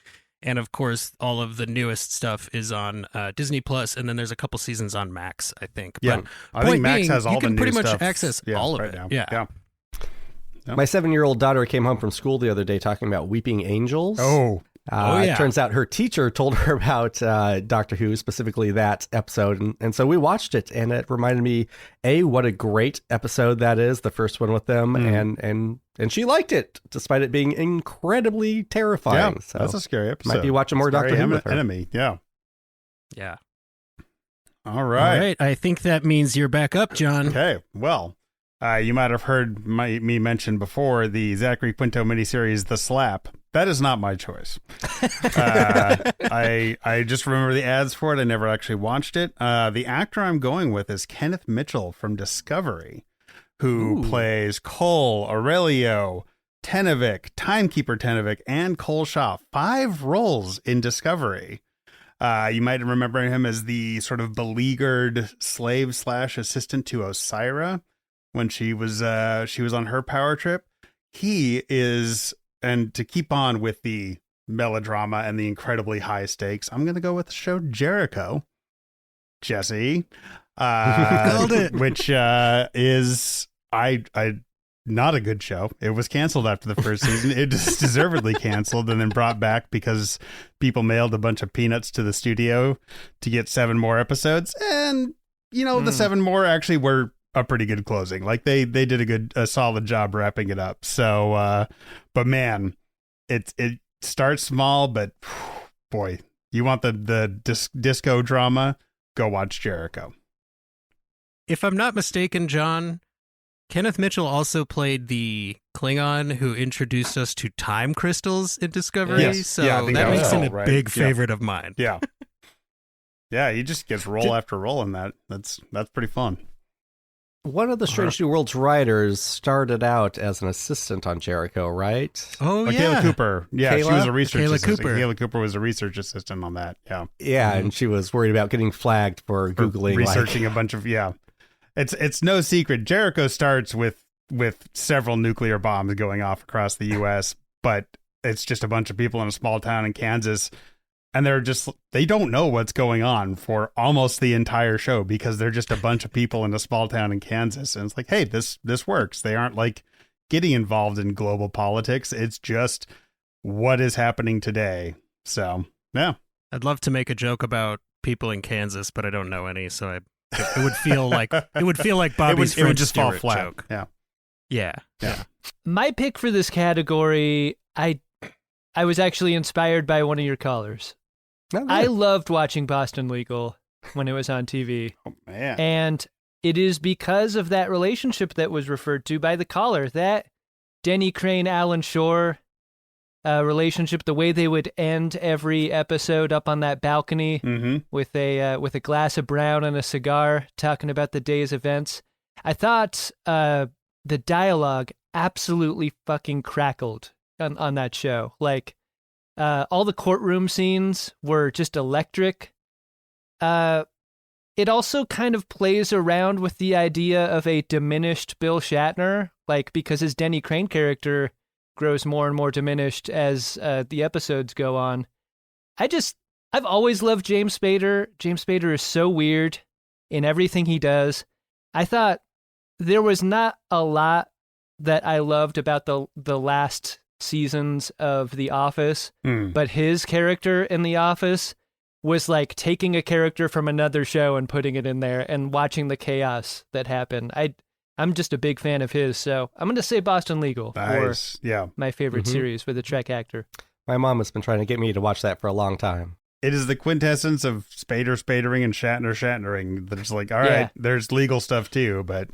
And of course, all of the newest stuff is on Disney Plus, and then there's a couple seasons on Max, I think. Yeah, But I think Max has all you the can new pretty much stuff. access all of right it. now. Yeah. My 7-year-old daughter came home from school the other day talking about Weeping Angels. Oh, It turns out her teacher told her about Doctor Who, specifically that episode. And so we watched it, and it reminded me, what a great episode that is, the first one with them. And she liked it, despite it being incredibly terrifying. Yeah, so that's a scary episode. Might be watching more Doctor Who with her. Enemy, yeah. Yeah. All right. All right. I think that means you're back up, John. Okay. Well, you might have heard me mention before the Zachary Quinto miniseries, The Slap. That is not my choice. I just remember the ads for it. I never actually watched it. The actor I'm going with is Kenneth Mitchell from Discovery, who plays Cole, Aurelio, Tenevik, Timekeeper Tenevik, and Cole Shaw. 5 roles in Discovery. You might remember him as the sort of beleaguered slave / assistant to Osira when she was on her power trip. He is, and to keep on with the melodrama and the incredibly high stakes, I'm going to go with the show Jericho. Jesse, Called it. Which is not a good show. It was canceled after the first season. It just deservedly canceled and then brought back because people mailed a bunch of peanuts to the studio to get 7 more episodes. And, the 7 more actually were a pretty good closing. Like they did a solid job wrapping it up. So, but man, it starts small, but boy, you want the disco drama, go watch Jericho. If I'm not mistaken, John, Kenneth Mitchell also played the Klingon who introduced us to time crystals in Discovery. Yes. So Yeah, I think that makes him a right? big favorite of mine. Yeah. Yeah, he just gets role after role in that. That's pretty fun. One of the Strange New Worlds writers started out as an assistant on Jericho, right? Oh, Kayla Cooper. Yeah, she was a research assistant. Cooper. Kayla Cooper was a research assistant on that. Yeah. Yeah, and she was worried about getting flagged for Googling. Researching a bunch of, It's no secret. Jericho starts with several nuclear bombs going off across the U.S., but it's just a bunch of people in a small town in Kansas, and they don't know what's going on for almost the entire show because they're just a bunch of people in a small town in Kansas, and it's like, hey, this works. They aren't like getting involved in global politics. It's just what is happening today. So yeah, I'd love to make a joke about people in Kansas, but I don't know any, so it would feel like Bobby's it would just fall Stewart flat. joke. Yeah. My pick for this category, I was actually inspired by one of your callers. Oh, I loved watching Boston Legal when it was on TV. Oh man. And it is because of that relationship that was referred to by the caller, that Denny Crane, Alan Shore relationship, the way they would end every episode up on that balcony with a glass of brown and a cigar, talking about the day's events. I thought the dialogue absolutely fucking crackled on that show. Like all the courtroom scenes were just electric. It also kind of plays around with the idea of a diminished Bill Shatner, like because his Denny Crane character grows more and more diminished as the episodes go on. I've always loved James Spader. James Spader is so weird in everything he does. I thought there was not a lot that I loved about the last seasons of The Office, but his character in The Office was like taking a character from another show and putting it in there and watching the chaos that happened. I'm just a big fan of his, so I'm going to say Boston Legal for my favorite series with a Trek actor. My mom has been trying to get me to watch that for a long time. It is the quintessence of Spadering and Shatnering. There's like, all right, there's legal stuff too, but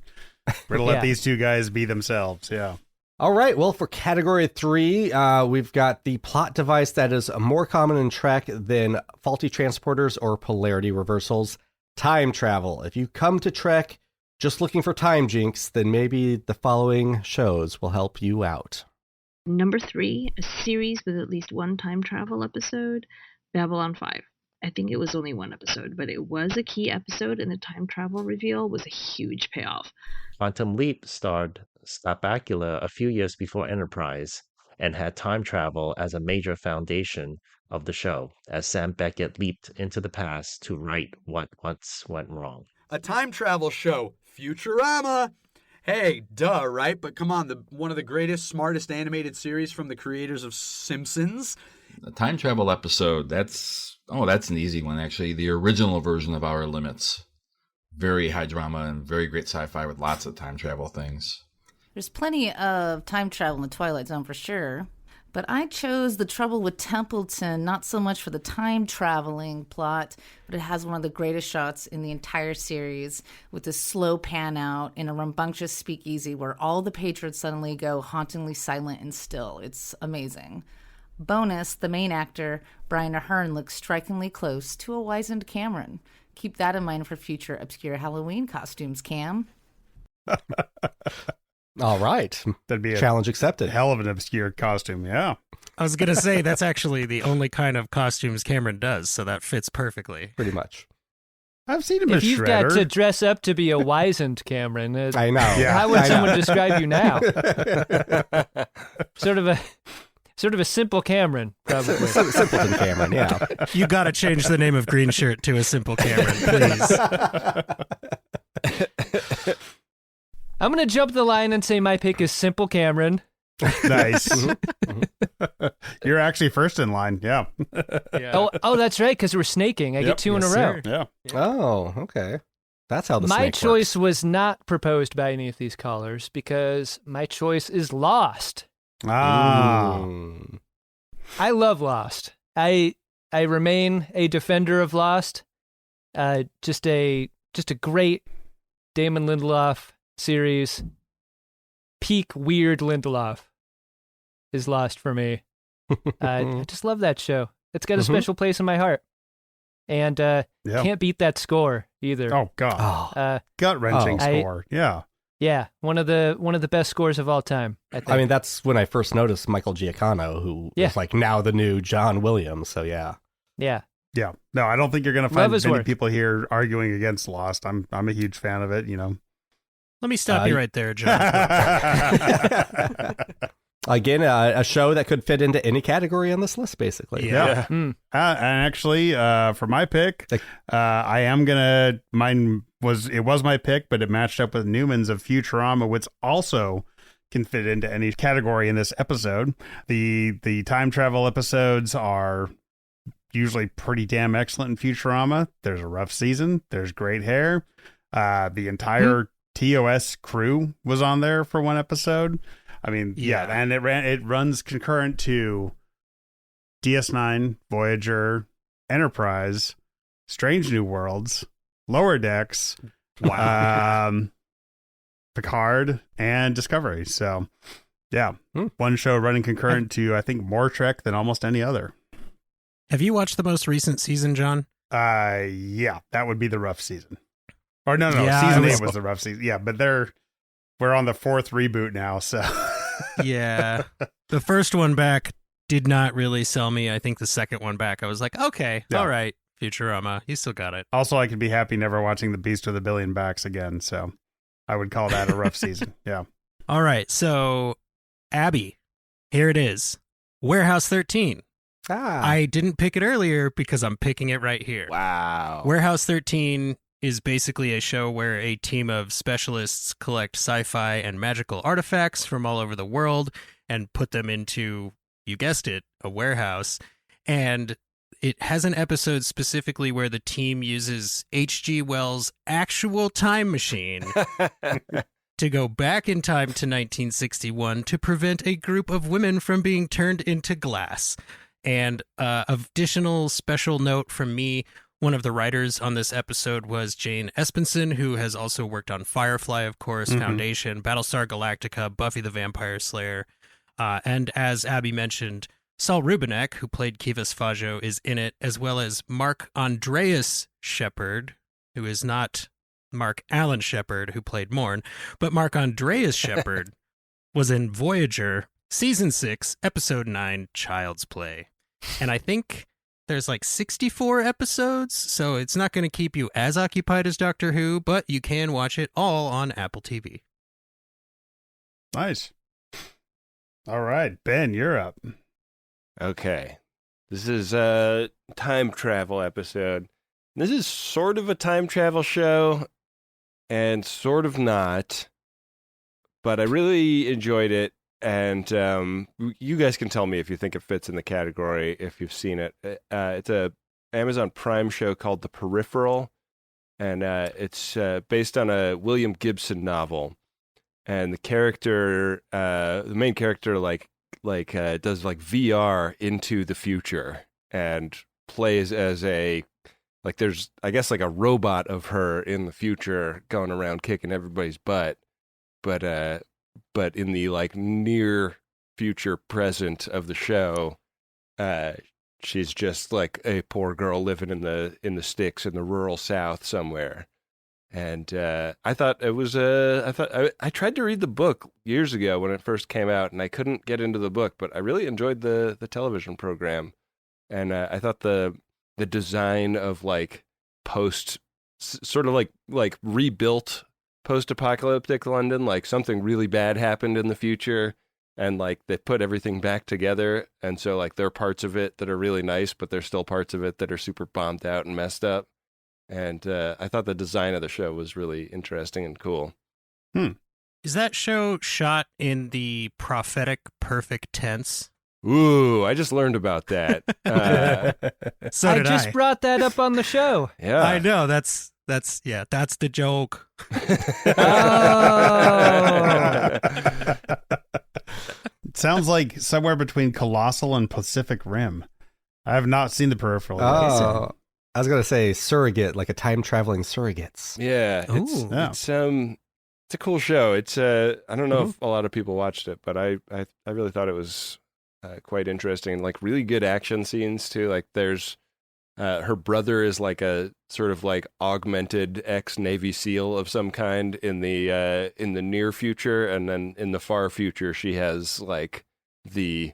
we're going to let these two guys be themselves. Yeah. All right. Well, for category 3, we've got the plot device that is more common in Trek than faulty transporters or polarity reversals: time travel. If you come to Trek just looking for time jinx, then maybe the following shows will help you out. Number 3, a series with at least one time travel episode, Babylon 5. I think it was only one episode, but it was a key episode, and the time travel reveal was a huge payoff. Quantum Leap starred Scott Bakula a few years before Enterprise and had time travel as a major foundation of the show, as Sam Beckett leaped into the past to right what once went wrong. A time travel show, Futurama. Hey, duh, right? But come on, one of the greatest, smartest animated series from the creators of Simpsons. A time travel episode, that's an easy one, actually. The original version of Outer Limits. Very high drama and very great sci-fi with lots of time travel things. There's plenty of time travel in the Twilight Zone for sure. But I chose The Trouble with Templeton, not so much for the time traveling plot, but it has one of the greatest shots in the entire series with this slow pan out in a rambunctious speakeasy where all the patrons suddenly go hauntingly silent and still. It's amazing. Bonus, the main actor, Brian Aherne, looks strikingly close to a wizened Cameron. Keep that in mind for future obscure Halloween costumes, Cam. All right. That'd be a challenge accepted. Hell of an obscure costume, yeah. I was going to say, that's actually the only kind of costumes Cameron does, so that fits perfectly. Pretty much. I've seen him if as you've Shredder. got to dress up to be a wizened Cameron, I know. How would someone describe you now? Sort of a simple Cameron, probably. Simpleton Cameron, yeah. You got to change the name of Green Shirt to a Simple Cameron, please. I'm going to jump the line and say my pick is Simple Cameron. Nice. You're actually first in line, yeah. Oh, that's right, because we're snaking. I get two in a row. Yeah. Oh, okay. That's how the My snake choice was not proposed by any of these callers because my choice is Lost. Ah. I love Lost. I remain a defender of Lost. Just a great Damon Lindelof series. Peak weird Lindelof is Lost for me. I just love that show. It's got a special place in my heart. And can't beat that score either. Oh God. Gut-wrenching score. Yeah. Yeah, one of the best scores of all time, I think. I mean, that's when I first noticed Michael Giacchino, who is like now the new John Williams. So yeah. Yeah. Yeah. No, I don't think you're going to find many work. people here arguing against Lost. I'm a huge fan of it, you know. Let me stop you right there, John. Again, a show that could fit into any category on this list, basically. Yeah. And actually, for my pick, I am gonna. It was my pick, but it matched up with Newman's of Futurama, which also can fit into any category in this episode. The time travel episodes are usually pretty damn excellent in Futurama. There's a rough season. There's great hair. The entire TOS crew was on there for one episode. I mean, and it runs concurrent to DS9, Voyager, Enterprise, Strange New Worlds, Lower Decks, Picard, and Discovery. So, yeah, one show running concurrent to, I think, more Trek than almost any other. Have you watched the most recent season, John? Yeah, that would be the rough season. Or no, Yeah, season 8 was the rough season. Yeah, but we're on the 4th reboot now, so. Yeah. The first one back did not really sell me. I think the second one back, I was like, okay, all right, Futurama, you still got it. Also, I could be happy never watching The Beast with a Billion Backs again, so I would call that a rough season. Yeah. All right, so Abby, here it is. Warehouse 13. I didn't pick it earlier because I'm picking it right here. Wow. Warehouse 13 is basically a show where a team of specialists collect sci-fi and magical artifacts from all over the world and put them into, you guessed it, a warehouse. And it has an episode specifically where the team uses H.G. Wells' actual time machine to go back in time to 1961 to prevent a group of women from being turned into glass. And additional special note from me, one of the writers on this episode was Jane Espenson, who has also worked on Firefly, of course, Foundation, Battlestar Galactica, Buffy the Vampire Slayer. And as Abby mentioned, Saul Rubinek, who played Kivas Fajo, is in it, as well as Mark Andreas Shepard, who is not Mark Allen Shepard, who played Morn, but Mark Andreas Shepard was in Voyager, Season 6, Episode 9, Child's Play. And I think there's like 64 episodes, so it's not going to keep you as occupied as Doctor Who, but you can watch it all on Apple TV. Nice. All right, Ben, you're up. Okay. This is a time travel episode. This is sort of a time travel show and sort of not, but I really enjoyed it and you guys can tell me if you think it fits in the category if you've seen it. It's a Amazon Prime show called The Peripheral, and it's based on a William Gibson novel. And the main character, does like VR into the future and plays as there's I guess like a robot of her in the future going around kicking everybody's butt, but in the like near future present of the show, she's just like a poor girl living in the sticks in the rural South somewhere. And I thought it was I tried to read the book years ago when it first came out, and I couldn't get into the book, but I really enjoyed the television program, and I thought the design of like sort of like rebuilt post-apocalyptic London, like something really bad happened in the future, and like they put everything back together, and so like there are parts of it that are really nice, but there's still parts of it that are super bombed out and messed up. And I thought the design of the show was really interesting and cool. Is that show shot in the prophetic perfect tense? Ooh, I just learned about that. So did I. Just brought that up on the show. Yeah, I know. That's the joke. It sounds like somewhere between Colossal and Pacific Rim. I have not seen The Peripheral. Oh, I was going to say surrogate, like a time-traveling surrogates. Yeah, it's a cool show. It's I don't know if a lot of people watched it, but I really thought it was quite interesting. Like really good action scenes too. Like there's her brother is like a sort of like augmented ex-Navy SEAL of some kind in the near future, and then in the far future she has like the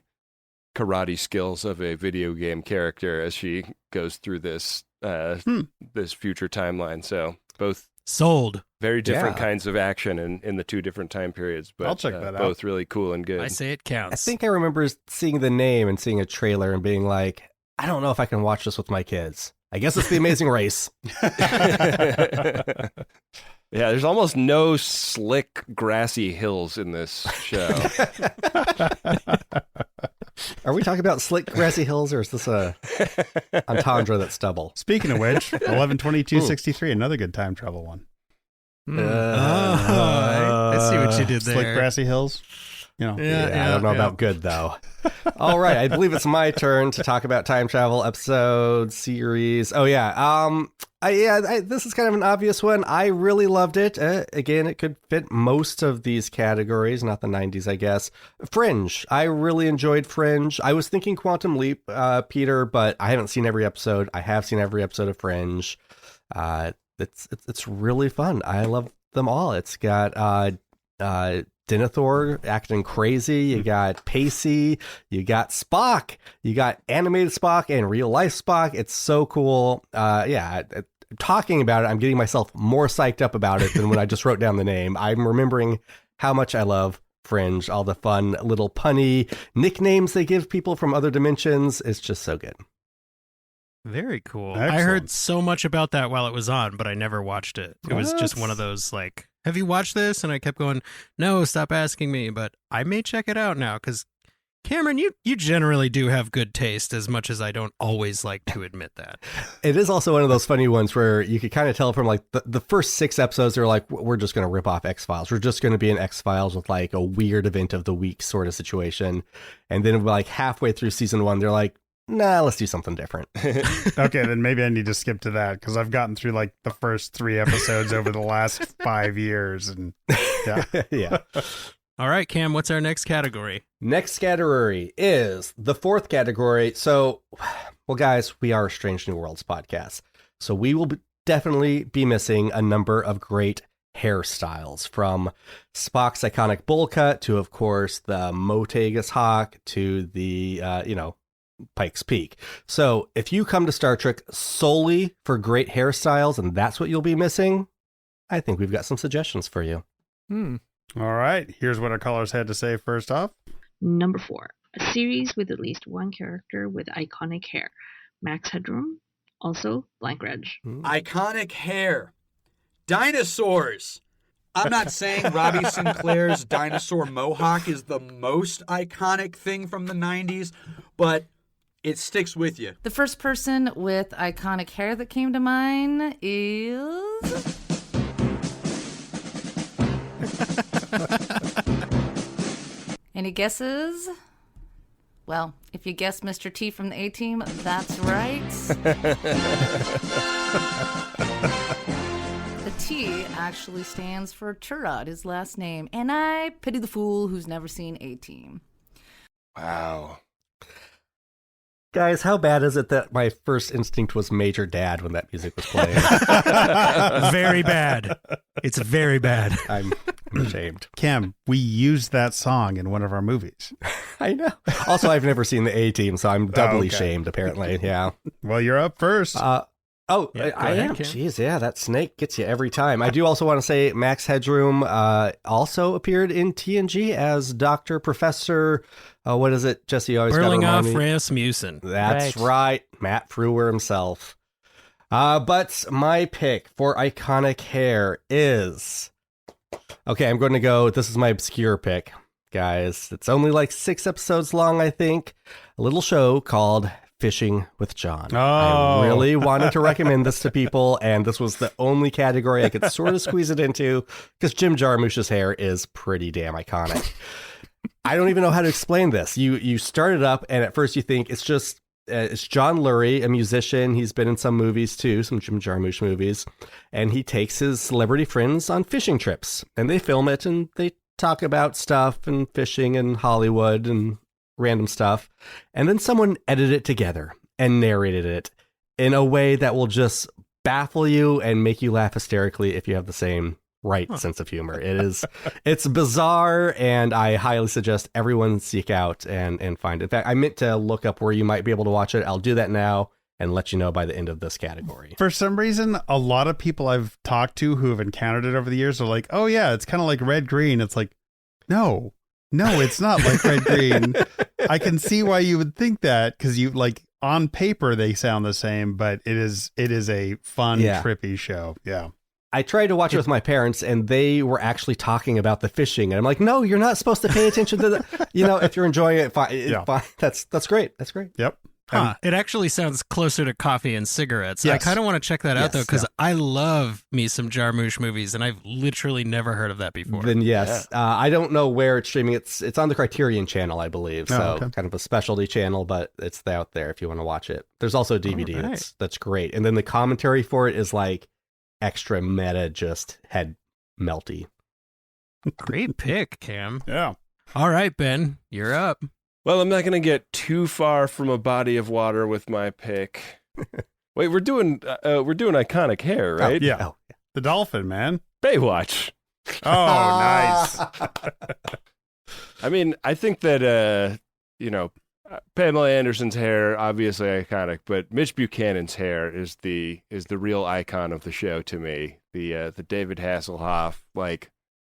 karate skills of a video game character as she goes through this this future timeline. So both sold. Very different kinds of action in the two different time periods, but I'll check that out. Both really cool and good. I say it counts. I think I remember seeing the name and seeing a trailer and being like, I don't know if I can watch this with my kids. I guess it's The Amazing Race. Yeah, there's almost no slick, grassy hills in this show. Are we talking about slick, grassy hills, or is this a entendre that's stubble? Speaking of which, 11/22/63, another good time travel one. I see what you did there. Slick, grassy hills. You know. I don't know about good, though. All right, I believe it's my turn to talk about time travel episode series. Oh, yeah. This is kind of an obvious one. I really loved it. Again, it could fit most of these categories, not the 90s, I guess. Fringe. I really enjoyed Fringe. I was thinking Quantum Leap, Peter, but I haven't seen every episode. I have seen every episode of Fringe. It's really fun. I love them all. It's got Denethor acting crazy. You got Pacey. You got Spock. You got animated Spock and real life Spock. It's so cool. Talking about it, I'm getting myself more psyched up about it than when I just wrote down the name. I'm remembering how much I love Fringe, all the fun little punny nicknames they give people from other dimensions. It's just so good. Very cool. Excellent. I heard so much about that while it was on, but I never watched it. It was just one of those like, have you watched this? And I kept going, no, stop asking me. But I may check it out now because, Cameron, you generally do have good taste, as much as I don't always like to admit that. It is also one of those funny ones where you could kind of tell from like the first 6 episodes, they're like, we're just going to rip off X-Files. We're just going to be in X-Files with like a weird event of the week sort of situation. And then like halfway through season 1, they're like, nah, let's do something different. Okay, then maybe I need to skip to that because I've gotten through like the first 3 episodes over the last 5 years. And yeah. All right, Cam, what's our next category? Next category is the 4th category. So, well, guys, we are a Strange New Worlds podcast. So we will definitely be missing a number of great hairstyles, from Spock's iconic bowl cut to, of course, the Motegas Hawk to the, Pike's Peak. So if you come to Star Trek solely for great hairstyles and that's what you'll be missing, I think we've got some suggestions for you. All right, here's what our callers had to say first off. Number 4, a series with at least one character with iconic hair. Max Headroom, also Blank Reg. Iconic hair. Dinosaurs. I'm not saying Robbie Sinclair's dinosaur mohawk is the most iconic thing from the 90s, but it sticks with you. The first person with iconic hair that came to mind is... Any guesses? Well, if you guessed Mr. T from the A-Team, that's right. The T actually stands for Turod, his last name, and I pity the fool who's never seen A-Team. Wow. Guys, how bad is it that my first instinct was Major Dad when that music was playing? Very bad. It's very bad. I'm ashamed. Cam, we used that song in one of our movies. I know. Also, I've never seen the A-Team, so I'm doubly shamed, apparently. Yeah. Well, you're up first. I am. Cam. Jeez, yeah, that snake gets you every time. I do also want to say Max Headroom also appeared in TNG as Dr. Professor... what is it, Jesse? You always Berlingoff Rasmussen. That's right. Matt Frewer himself. But my pick for iconic hair is... Okay, I'm going to go... This is my obscure pick, guys. It's only like 6 episodes long, I think. A little show called Fishing with John. Oh. I really wanted to recommend this to people, and this was the only category I could sort of squeeze it into, because Jim Jarmusch's hair is pretty damn iconic. I don't even know how to explain this. You start it up, and at first you think it's just it's John Lurie, a musician. He's been in some movies too, some Jim Jarmusch movies, and he takes his celebrity friends on fishing trips, and they film it, and they talk about stuff and fishing and Hollywood and random stuff, and then someone edited it together and narrated it in a way that will just baffle you and make you laugh hysterically if you have the same sense of humor. It's bizarre, and I highly suggest everyone seek out and find it. In fact, I meant to look up where you might be able to watch it. I'll do that now and let you know by the end of this category. For some reason, a lot of people I've talked to who have encountered it over the years are like, oh yeah, it's kind of like Red Green. It's like, no, it's not like Red Green. I can see why you would think that, because you like on paper they sound the same, but it is a fun, trippy show. Yeah. I tried to watch it with my parents, and they were actually talking about the fishing. And I'm like, no, you're not supposed to pay attention to the, if you're enjoying it, fine. Fine. That's great. That's great. Yep. It actually sounds closer to coffee and cigarettes. Yes. I kind of want to check that out, though, because I love me some Jarmusch movies, and I've literally never heard of that before. Then yes. I don't know where it's streaming. It's on the Criterion channel, I believe. So kind of a specialty channel, but it's out there if you want to watch it. There's also a DVD that's great. And then the commentary for it is like extra meta, just head melty. Great pick, Cam. Yeah. All right, Ben, you're up. Well, I'm not going to get too far from a body of water with my pick. Wait, we're doing iconic hair, right? Yeah. The dolphin, man. Baywatch. Oh, nice. I mean, I think that Pamela Anderson's hair, obviously iconic, but Mitch Buchanan's hair is the real icon of the show to me. The David Hasselhoff like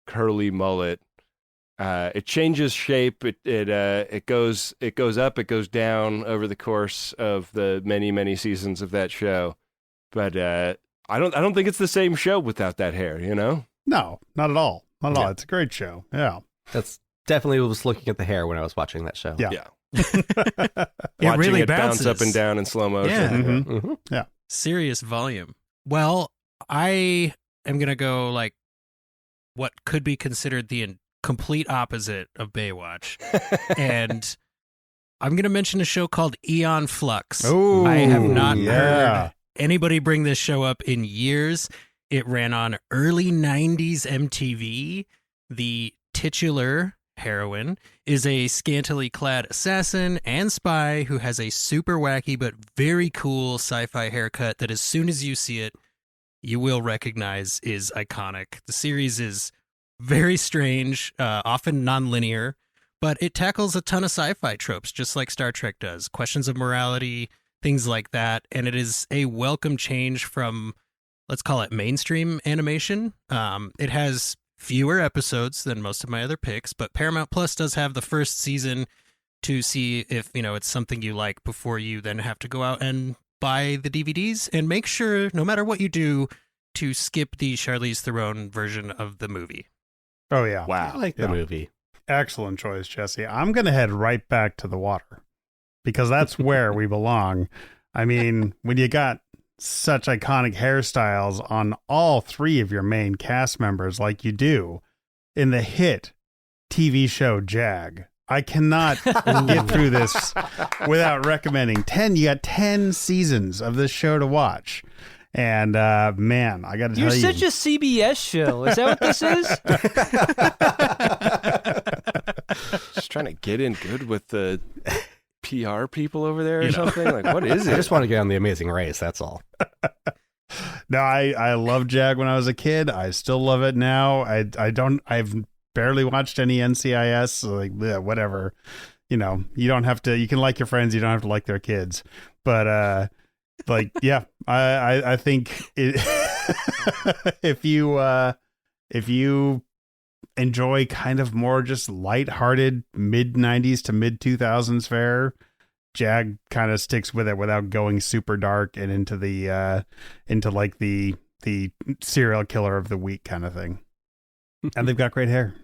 curly mullet. It changes shape. It goes up, it goes down over the course of the many seasons of that show. But I don't think it's the same show without that hair. No, not at all. Not at all. It's a great show. Yeah. That's definitely was looking at the hair when I was watching that show. Yeah. It Watching really it bounce bounces up and down in slow motion. Yeah. Mm-hmm. Yeah. Serious volume. Well, I am going to go like what could be considered the complete opposite of Baywatch. And I'm going to mention a show called Eon Flux. Oh, I have not heard anybody bring this show up in years. It ran on early 90s MTV. The titular heroine is a scantily clad assassin and spy who has a super wacky but very cool sci-fi haircut that as soon as you see it, you will recognize is iconic. The series is very strange, often non-linear, but it tackles a ton of sci-fi tropes, just like Star Trek does. Questions of morality, things like that, and it is a welcome change from, let's call it mainstream animation. It has fewer episodes than most of my other picks, but Paramount Plus does have the first season to see if, it's something you like before you then have to go out and buy the DVDs. And make sure, no matter what you do, to skip the Charlize Theron version of the movie. Oh, yeah. Wow. I like the movie. Excellent choice, Jesse. I'm going to head right back to the water because that's where we belong. I mean, when you got such iconic hairstyles on all three of your main cast members like you do in the hit TV show Jag, I cannot get through this without recommending 10. You got 10 seasons of this show to watch. And man, I got to tell you. You're such a CBS show. Is that what this is? Just trying to get in good with the PR people over there or something. Like, what is it? I just want to get on The Amazing Race. That's all. No, I loved Jag when I was a kid. I still love it now. I've barely watched any NCIS. So like, whatever. You know, you don't have to. You can like your friends. You don't have to like their kids. But like, yeah, I think it, if you enjoy kind of more just lighthearted mid 90s to mid 2000s fare, Jag kind of sticks with it without going super dark and into the serial killer of the week kind of thing. And they've got great hair.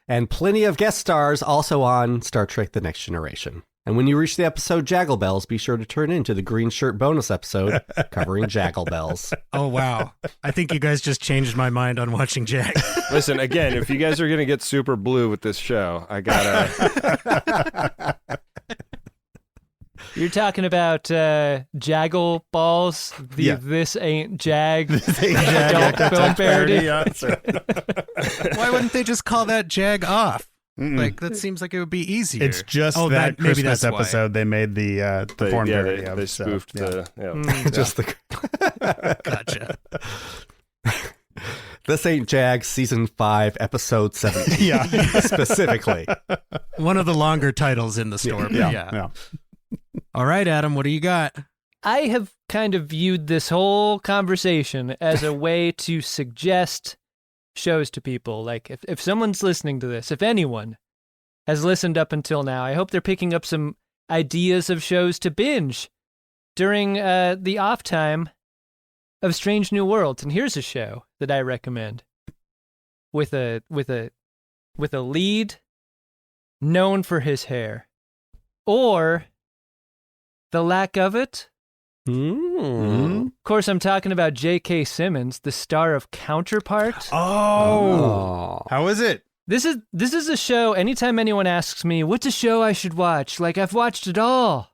And plenty of guest stars also on Star Trek The Next Generation. And when you reach the episode Jaggle Bells, be sure to turn into the Green Shirt bonus episode covering Jaggle Bells. Oh, wow. I think you guys just changed my mind on watching Jag. Listen, again, if you guys are going to get super blue with this show, I gotta... You're talking about Jaggle Balls, This Ain't Jag, adult film parody. Why wouldn't they just call that Jag Off? Like, that seems like it would be easier. It's just that maybe Christmas that's episode they made the porn parody of. They spoofed the... Just the... Gotcha. This Ain't Jag, Season 5, Episode 17. Yeah. Specifically. One of the longer titles in the story. Yeah. All right, Adam, what do you got? I have kind of viewed this whole conversation as a way to suggest shows to people. Like, if someone's listening to this, if anyone has listened up until now, I hope they're picking up some ideas of shows to binge during the off time of Strange New Worlds. And here's a show that I recommend with a lead known for his hair or the lack of it. Of course, I'm talking about J.K. Simmons, the star of Counterpart. Oh, how is it? This is a show. Anytime anyone asks me, what's a show I should watch? Like, I've watched it all.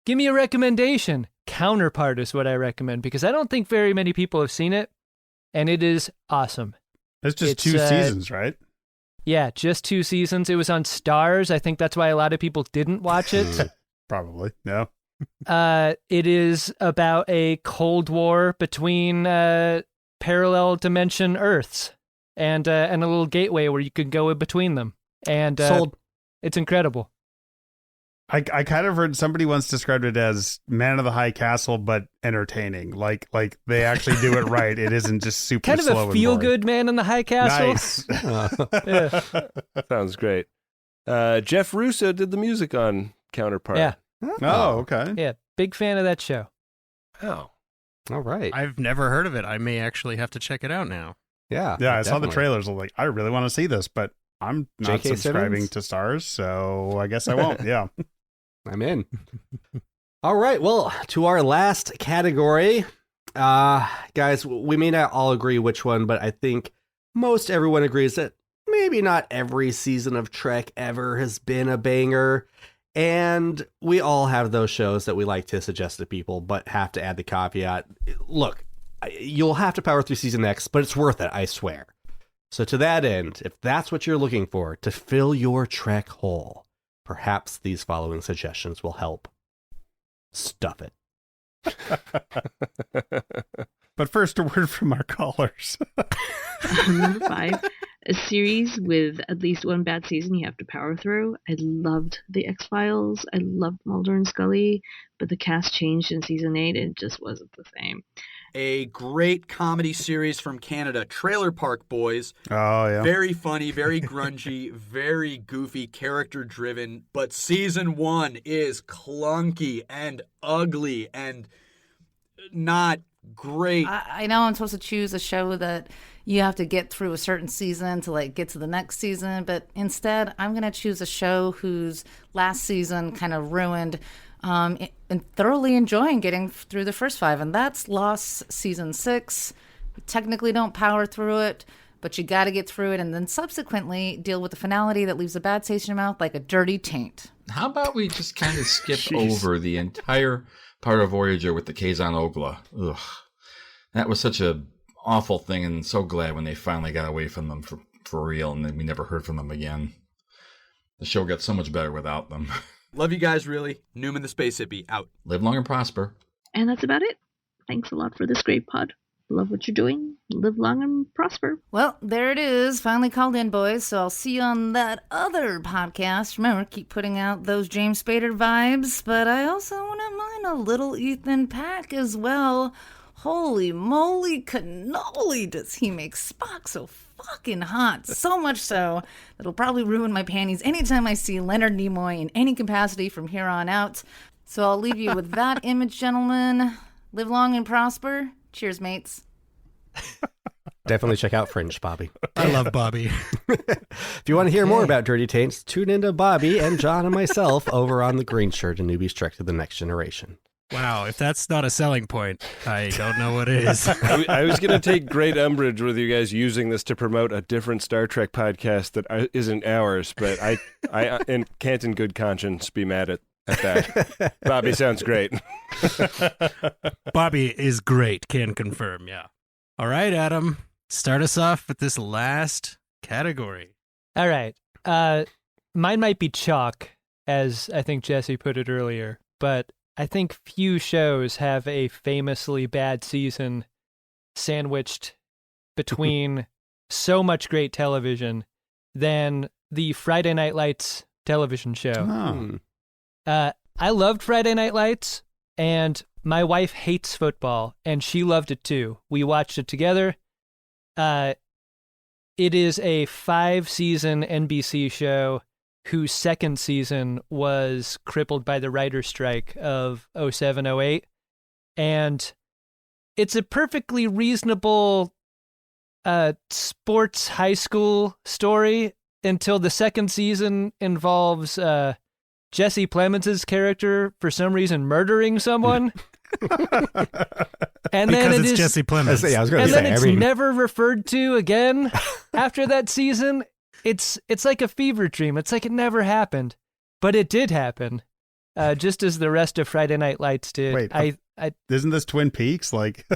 Give me a recommendation. Counterpart is what I recommend because I don't think very many people have seen it, and it is awesome. It's just 2 seasons, right? Yeah, just 2 seasons. It was on Stars. I think that's why a lot of people didn't watch it. Probably, no. It is about a Cold War between parallel dimension Earths and a little gateway where you can go in between them. And Sold. It's incredible. I kind of heard somebody once described it as Man of the High Castle, but entertaining. Like they actually do it right. It isn't just super kind of slow a feel-good Man in the High Castle. Nice. Yeah. Sounds great. Jeff Russo did the music on Counterpart. Yeah. Oh, okay. Yeah, big fan of that show. Oh. All right. I've never heard of it. I may actually have to check it out now. Yeah. Yeah, I saw the definitely. trailers. I'm like, I really want to see this, but I'm not J.K. subscribing Simmons? to Stars, so I guess I won't. Yeah. I'm in. All right. Well, to our last category. Guys, we may not all agree which one, but I think most everyone agrees that maybe not every season of Trek ever has been a banger. And we all have those shows that we like to suggest to people, but have to add the caveat. Look, you'll have to power through season X, but it's worth it, I swear. So to that end, if that's what you're looking for to fill your Trek hole, perhaps these following suggestions will help. Stuff it. But first, a word from our callers. Number 5, a series with at least one bad season you have to power through. I loved The X-Files. I loved Mulder and Scully, but the cast changed in season 8 and it just wasn't the same. A great comedy series from Canada, Trailer Park Boys. Oh, yeah. Very funny, very grungy, very goofy, character-driven, but season 1 is clunky and ugly and not Great. I know I'm supposed to choose a show that you have to get through a certain season to like get to the next season, but instead I'm going to choose a show whose last season kind of ruined and thoroughly enjoying getting through the first 5, and that's Lost season 6. You technically don't power through it, but you got to get through it and then subsequently deal with the finality that leaves a bad taste in your mouth like a dirty taint. How about we just kind of skip over the entire part of Voyager with the Kazon Ogla? Ugh. That was such a awful thing, and so glad when they finally got away from them for real, and then we never heard from them again. The show got so much better without them. Love you guys, really. Newman the Space Hippie, out. Live long and prosper. And that's about it. Thanks a lot for this great pod. Love what you're doing. Live long and prosper. Well, there it is. Finally called in, boys. So I'll see you on that other podcast. Remember, keep putting out those James Spader vibes. But I also wouldn't mind a little Ethan Pack as well. Holy moly cannoli, does he make Spock so fucking hot. So much so that it'll probably ruin my panties anytime I see Leonard Nimoy in any capacity from here on out. So I'll leave you with that image, gentlemen. Live long and prosper. Cheers, mates. Definitely check out Fringe, Bobby. I love Bobby. If you want to hear more about Dirty Taints, tune into Bobby and John and myself over on the Green Shirt and Newbies Trek to the Next Generation. Wow, if that's not a selling point, I don't know what is. I was going to take great umbrage with you guys using this to promote a different Star Trek podcast that isn't ours, but I can't in good conscience be mad at that. Bobby sounds great. Bobby is great, can confirm, yeah. All right, Adam, start us off with this last category. All right. Mine might be chalk, as I think Jesse put it earlier, but I think few shows have a famously bad season sandwiched between so much great television than the Friday Night Lights television show. I loved Friday Night Lights, and my wife hates football, and she loved it too. We watched it together. It is a 5-season NBC show whose second season was crippled by the writer's strike of 07-08. And it's a perfectly reasonable sports high school story until the second season involves Jesse Plemons' character, for some reason, murdering someone. And then because it's Jesse Plemons. It's never referred to again after that season. It's like a fever dream. It's like it never happened, but it did happen, just as the rest of Friday Night Lights did. Wait, isn't this Twin Peaks? Like,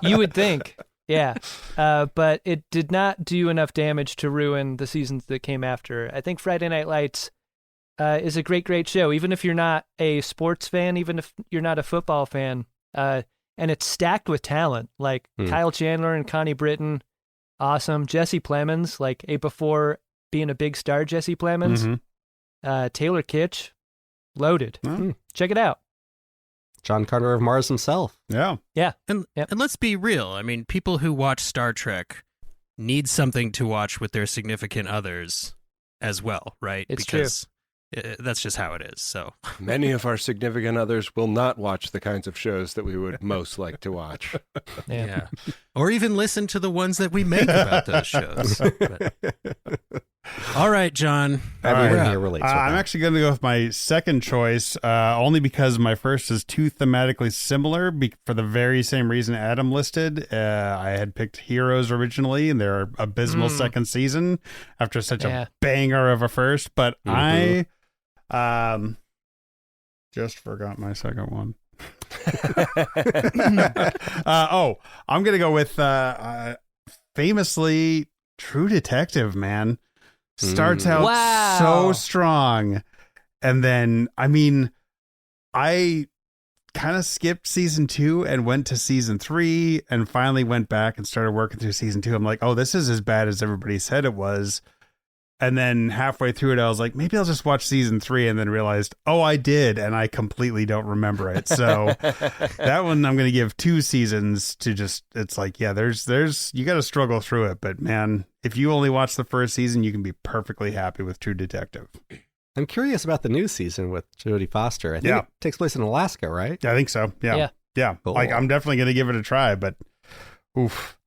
you would think, yeah, but it did not do enough damage to ruin the seasons that came after. I think Friday Night Lights is a great show, even if you're not a sports fan, even if you're not a football fan, and it's stacked with talent like Kyle Chandler and Connie Britton. Awesome. Jesse Plemons, like before being a big star, Jesse Plemons. Taylor Kitsch, loaded. Check it out. John Carter of Mars himself. Yeah. And let's be real. I mean, people who watch Star Trek need something to watch with their significant others as well, right? It's because true. That's just how it is. So many of our significant others will not watch the kinds of shows that we would most like to watch. Yeah. Or even listen to the ones that we make about those shows. But... All right, John. Everyone here relates with that. I'm actually going to go with my second choice, only because my first is too thematically similar for the very same reason Adam listed. I had picked Heroes originally, and their abysmal second season after such a banger of a first. But I just forgot my second one. I'm going to go with famously True Detective, man. Starts out so strong. And then, I mean, I kind of skipped season 2 and went to season 3 and finally went back and started working through season 2. I'm like, oh, this is as bad as everybody said it was. And then halfway through it, I was like, maybe I'll just watch season 3, and then realized, oh, I did. And I completely don't remember it. So that one, I'm going to give 2 seasons to just, it's like, yeah, there's, you got to struggle through it. But man, if you only watch the first season, you can be perfectly happy with True Detective. I'm curious about the new season with Jodie Foster. I think it takes place in Alaska, right? Yeah, I think so. Yeah. Yeah. Cool. Like, I'm definitely going to give it a try, but oof.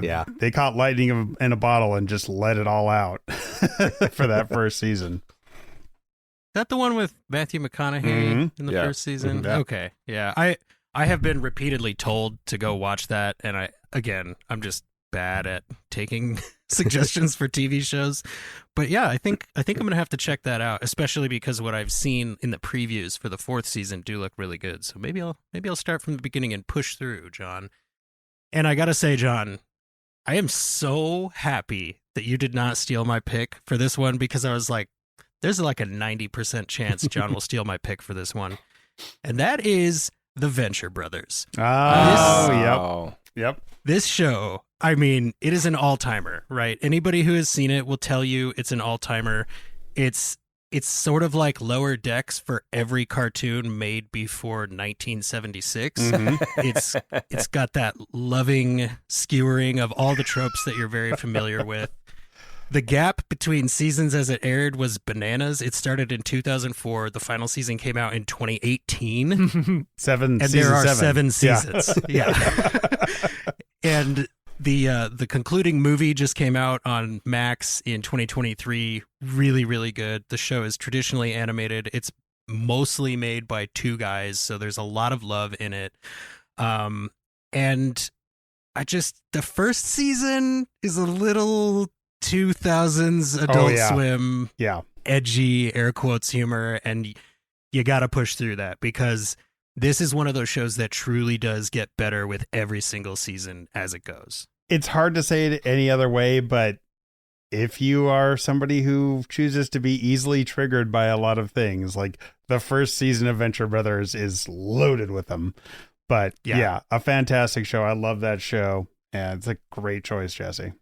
Yeah. They caught lightning in a bottle and just let it all out for that first season. Is that the one with Matthew McConaughey Mhm. in the Yeah. first season? Yeah. Okay. Yeah. I have been repeatedly told to go watch that, and I'm just bad at taking suggestions for TV shows. But yeah, I think I'm going to have to check that out, especially because what I've seen in the previews for the fourth season do look really good. So maybe I'll start from the beginning and push through, John. And I got to say, John, I am so happy that you did not steal my pick for this one, because I was like, there's like a 90% chance John will steal my pick for this one. And that is The Venture Brothers. Yep. This show, I mean, it is an all-timer, right? Anybody who has seen it will tell you it's an all-timer. It's sort of like Lower Decks for every cartoon made before 1976. Mm-hmm. It's got that loving skewering of all the tropes that you're very familiar with. The gap between seasons as it aired was bananas. It started in 2004. The final season came out in 2018. And there are 7 Yeah. seasons. Yeah. And the concluding movie just came out on Max in 2023. Really, really good. The show is traditionally animated. It's mostly made by 2 guys, so there's a lot of love in it. And the first season is a little 2000s Adult Swim, edgy air quotes humor, and you got to push through that, because this is one of those shows that truly does get better with every single season as it goes. It's hard to say it any other way, but if you are somebody who chooses to be easily triggered by a lot of things, like the first season of Venture Brothers is loaded with them. But yeah, a fantastic show. I love that show, and it's a great choice, Jesse.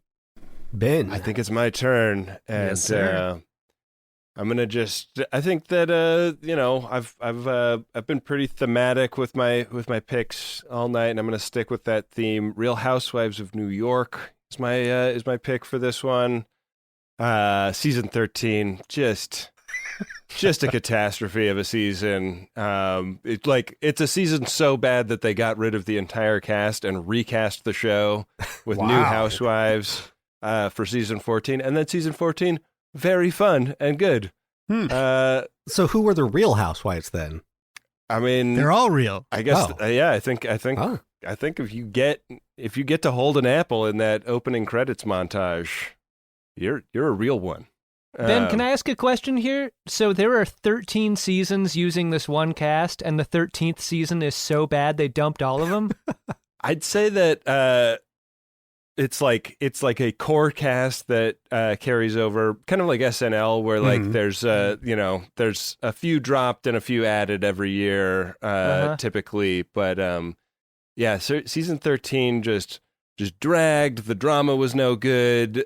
Ben, I think it's my turn, and Yes, sir. I'm gonna I think that I've been pretty thematic with my picks all night, and I'm gonna stick with that theme. Real Housewives of New York is my pick for this one. Season 13, just a catastrophe of a season. It's a season so bad that they got rid of the entire cast and recast the show with new housewives for season 14, and then season 14, very fun and good. So who were the real housewives then? I mean, they're all real. I guess. I think if you get to hold an apple in that opening credits montage, you're a real one. Ben, can I ask a question here? So there are 13 seasons using this one cast, and the 13th season is so bad they dumped all of them? I'd say that it's like a core cast that carries over, kind of like SNL, where like there's a few dropped and a few added every year, typically. But so season 13 just dragged. The drama was no good.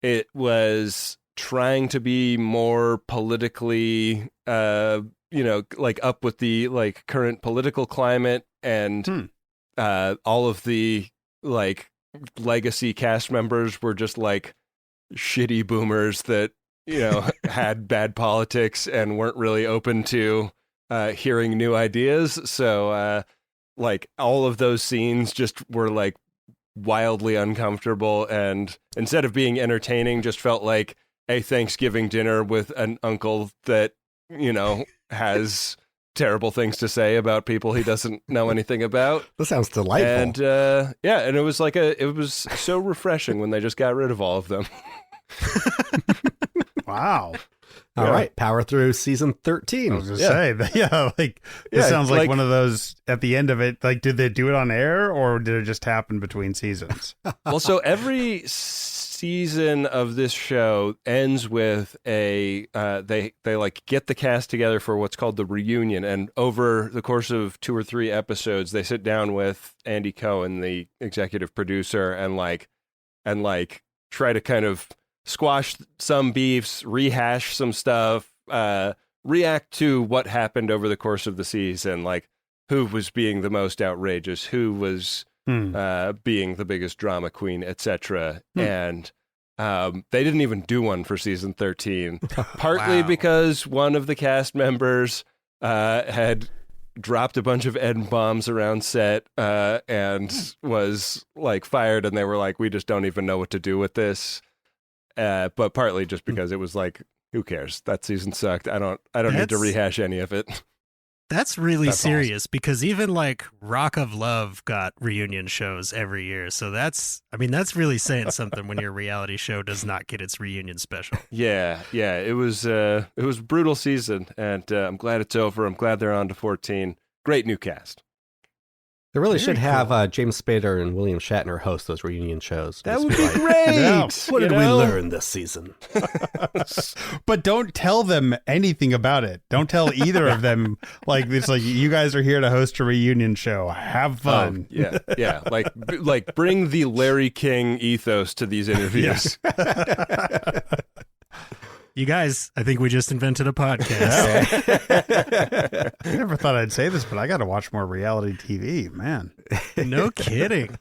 It was trying to be more politically, like up with the like current political climate, and all of the like legacy cast members were just like shitty boomers that had bad politics and weren't really open to hearing new ideas. So like all of those scenes just were like wildly uncomfortable, and instead of being entertaining, just felt like a Thanksgiving dinner with an uncle that has terrible things to say about people he doesn't know anything about. That sounds delightful. And and it was it was so refreshing when they just got rid of all of them. Wow. All right, power through season 13. I was going to say, this sounds like one of those at the end of it. Like, did they do it on air, or did it just happen between seasons? Well, so every season of this show ends with they like get the cast together for what's called the reunion, and over the course of 2 or 3 episodes, they sit down with Andy Cohen, the executive producer, and try to kind of squash some beefs, rehash some stuff, react to what happened over the course of the season, like who was being the most outrageous, who was being the biggest drama queen, etc. And they didn't even do one for season 13, partly because one of the cast members had dropped a bunch of N-bombs around set and was like fired, and they were like, we just don't even know what to do with this. But partly just because it was like, who cares? That season sucked. I don't need to rehash any of it. That's really That's serious because even like Rock of Love got reunion shows every year. So that's really saying something when your reality show does not get its reunion special. Yeah. It was a brutal season, and I'm glad it's over. I'm glad they're on to 14. Great new cast. They really should have James Spader and William Shatner host those reunion shows. That would be great. Yeah. What did we learn this season? But don't tell them anything about it. Don't tell either of them. Like, it's like, you guys are here to host a reunion show. Have fun. Yeah. Like bring the Larry King ethos to these interviews. You guys, I think we just invented a podcast. I never thought I'd say this, but I got to watch more reality TV, man. No kidding.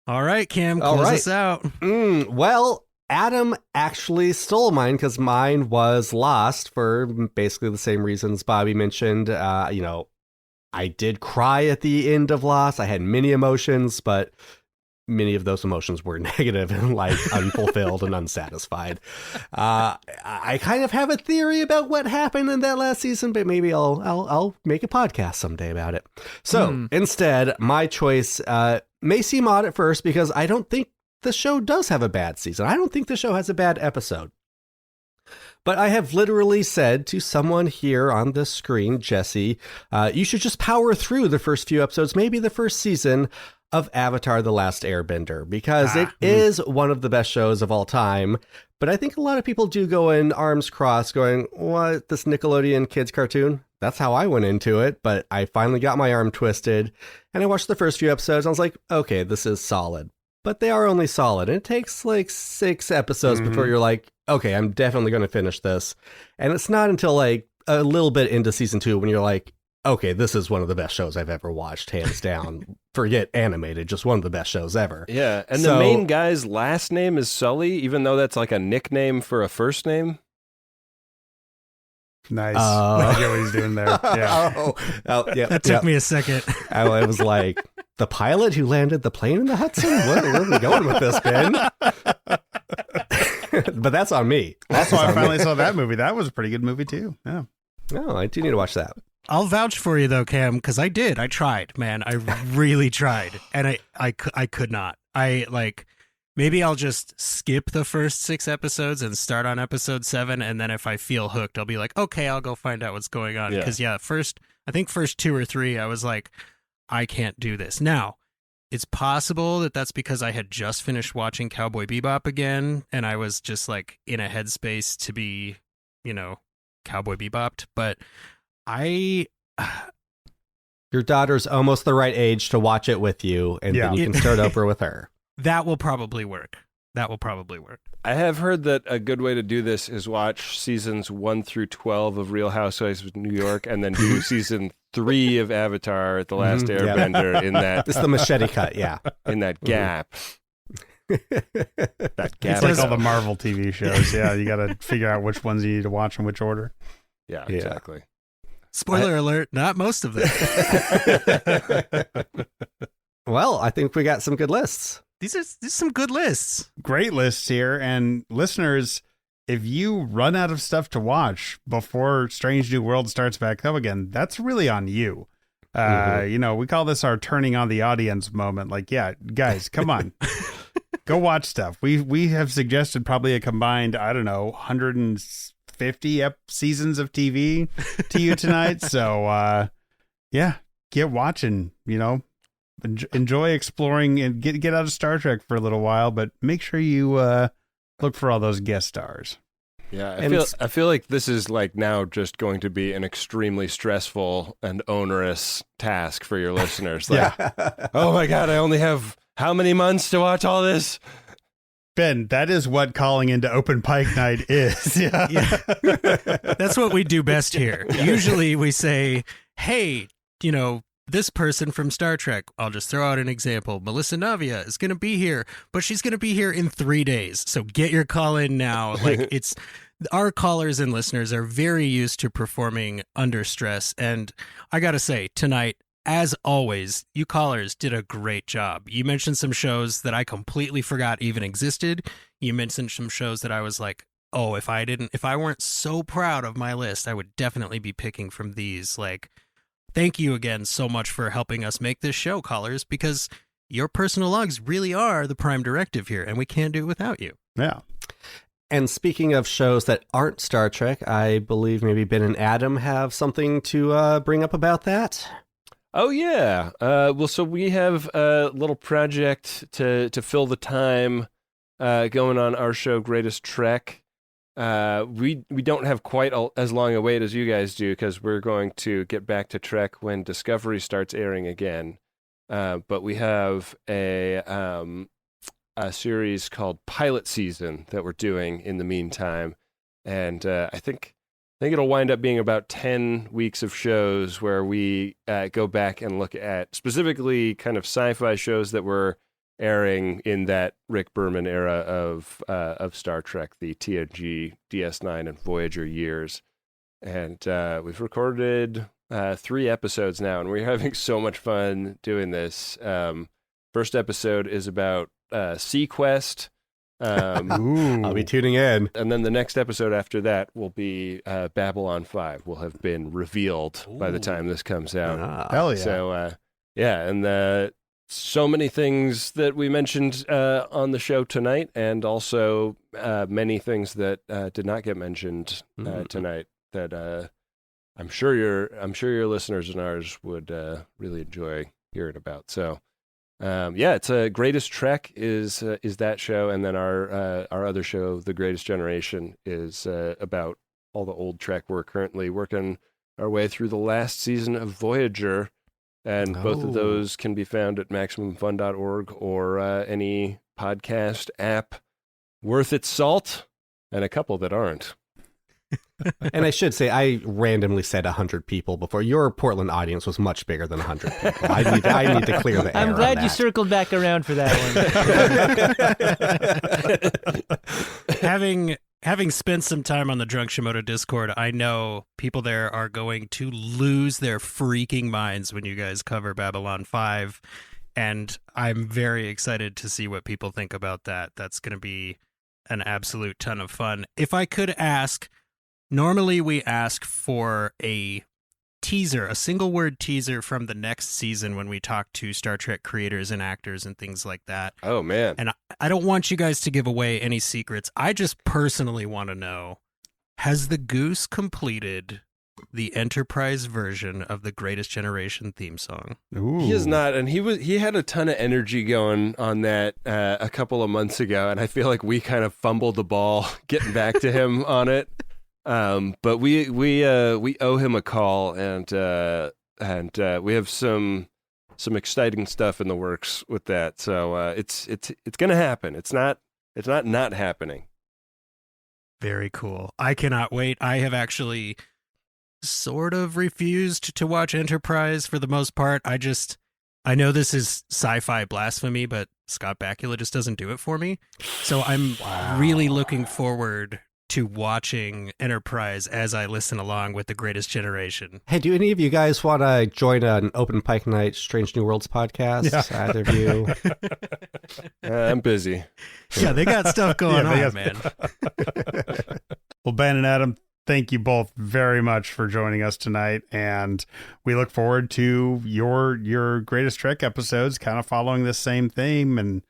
All right, Cam, close us out. Well, Adam actually stole mine because mine was lost for basically the same reasons Bobby mentioned. I did cry at the end of Lost. I had many emotions, but many of those emotions were negative and like unfulfilled and unsatisfied. I kind of have a theory about what happened in that last season, but maybe I'll make a podcast someday about it. So instead, my choice may seem odd at first because I don't think the show does have a bad season. I don't think the show has a bad episode. But I have literally said to someone here on the screen, Jesse, you should just power through the first few episodes, maybe the first season of Avatar: The Last Airbender, because it is one of the best shows of all time. But I think a lot of people do go in arms crossed going, what, this Nickelodeon kids cartoon? That's how I went into it. But I finally got my arm twisted and I watched the first few episodes. And I was like, okay, this is solid. But they are only solid. And it takes like 6 episodes before you're like, okay, I'm definitely going to finish this. And it's not until like a little bit into season 2 when you're like, okay, this is one of the best shows I've ever watched, hands down. Forget animated, just one of the best shows ever. Yeah, and the main guy's last name is Sully, even though that's like a nickname for a first name. Nice. I get what he's doing there. Yeah. Yeah. That took me a second. I was like, the pilot who landed the plane in the Hudson? Where are we going with this, Ben? But that's on me. That's why I finally saw that movie. That was a pretty good movie, too. Yeah. No, I do need to watch that. I'll vouch for you though, Cam, because I did. I tried, man. I really tried, and I could not. Maybe I'll just skip the first 6 episodes and start on episode 7, and then if I feel hooked, I'll be like, okay, I'll go find out what's going on. Because first 2 or 3, I was like, I can't do this. Now, it's possible that that's because I had just finished watching Cowboy Bebop again, and I was just like in a headspace to be, Cowboy Bebopped, but your daughter's almost the right age to watch it with you, and then you can start over with her. That will probably work. I have heard that a good way to do this is watch seasons 1 through 12 of Real Housewives of New York, and then do season 3 of Avatar: The Last Airbender in that. It's the machete cut, in that gap. That gap. It's like all the Marvel TV shows. Yeah, you got to figure out which ones you need to watch in which order. Yeah, exactly. Spoiler alert, not most of them. Well, I think we got some good lists. These are some good lists. Great lists here. And listeners, if you run out of stuff to watch before Strange New World starts back up again, that's really on you. We call this our turning on the audience moment. Like, yeah, guys, come on. Go watch stuff. We have suggested probably a combined, 150 seasons of TV to you tonight. So, get watching, enjoy exploring and get out of Star Trek for a little while, but make sure you look for all those guest stars. Yeah, I feel like this is like now just going to be an extremely stressful and onerous task for your listeners. Like, oh my God, I only have how many months to watch all this? Ben, that is what calling into open pike night is. Yeah. That's what we do best here. Usually we say, hey, this person from Star Trek, I'll just throw out an example. Melissa Navia is going to be here, but she's going to be here in 3 days. So get your call in now. Like our callers and listeners are very used to performing under stress. And I got to say, tonight, as always, you callers did a great job. You mentioned some shows that I completely forgot even existed. You mentioned some shows that I was like, oh, if I weren't so proud of my list, I would definitely be picking from these. Like, thank you again so much for helping us make this show, callers, because your personal logs really are the prime directive here, and we can't do it without you. Yeah. And speaking of shows that aren't Star Trek, I believe maybe Ben and Adam have something to bring up about that. Oh, yeah. Well, so we have a little project to fill the time going on our show, Greatest Trek. We don't have quite as long a wait as you guys do because we're going to get back to Trek when Discovery starts airing again. But we have a series called Pilot Season that we're doing in the meantime. And I think it'll wind up being about 10 weeks of shows where we go back and look at specifically kind of sci-fi shows that were airing in that Rick Berman era of Star Trek, the TNG, DS9, and Voyager years. And we've recorded 3 episodes now, and we're having so much fun doing this. First episode is about Sequest. I'll be tuning in. And then the next episode after that will be Babylon 5 will have been revealed by the time this comes out. Hell yeah. So, and so many things that we mentioned on the show tonight, and also many things that did not get mentioned tonight that I'm sure your listeners and ours would really enjoy hearing about. So, it's Greatest Trek is that show, and then our other show, The Greatest Generation, is about all the old Trek. We're currently working our way through the last season of Voyager, and both of those can be found at MaximumFun.org or any podcast app worth its salt, and a couple that aren't. And I should say, I randomly said 100 people before. Your Portland audience was much bigger than 100 people. I need to clear the air. I'm glad on you that. circled back around for that one. Having spent some time on the Drunk Shimoda Discord, I know people there are going to lose their freaking minds when you guys cover Babylon 5, and I'm very excited to see what people think about that. That's going to be an absolute ton of fun. If I could ask, normally we ask for a teaser, a single word teaser from the next season when we talk to Star Trek creators and actors and things like that. Oh, man. And I don't want you guys to give away any secrets. I just personally want to know, has the Goose completed the Enterprise version of the Greatest Generation theme song? Ooh. He is not, and he had a ton of energy going on that a couple of months ago, and I feel like we kind of fumbled the ball getting back to him on it. But we owe him a call, and we have some exciting stuff in the works with that. So it's gonna happen. It's not happening. Very cool. I cannot wait. I have actually sort of refused to watch Enterprise for the most part. I know this is sci-fi blasphemy, but Scott Bakula just doesn't do it for me. So I'm really looking forward to watching Enterprise as I listen along with The Greatest Generation. Hey, do any of you guys want to join an Open Pike Night Strange New Worlds podcast? Yeah. Either of you? I'm busy. Yeah, they got stuff going on, man. Well, Ben and Adam, thank you both very much for joining us tonight, and we look forward to your Greatest Trek episodes, kind of following this same theme, and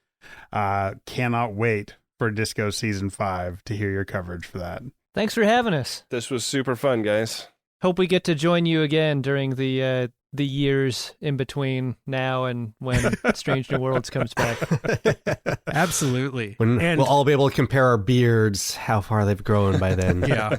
cannot wait for Disco Season 5 to hear your coverage for that. Thanks for having us. This was super fun, guys. Hope we get to join you again during the years in between now and when Strange New Worlds comes back. Absolutely. When And- we'll all be able to compare our beards, how far they've grown by then. Yeah.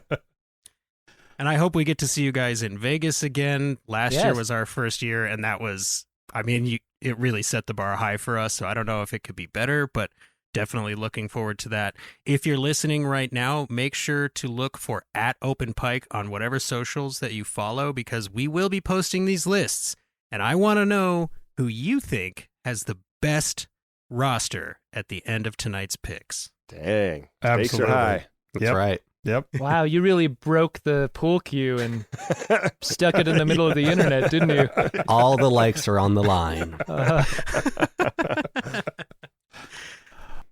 And I hope we get to see you guys in Vegas again. Last year Yes. was our first year, and that was, it really set the bar high for us. So I don't know if it could be better, but definitely looking forward to that. If you're listening right now, make sure to look for @OpenPike on whatever socials that you follow, because we will be posting these lists. And I want to know who you think has the best roster at the end of tonight's picks. Dang. Stakes Absolutely. are high. That's right. Yep. Wow, you really broke the pool cue and stuck it in the middle of the internet, didn't you? All the likes are on the line.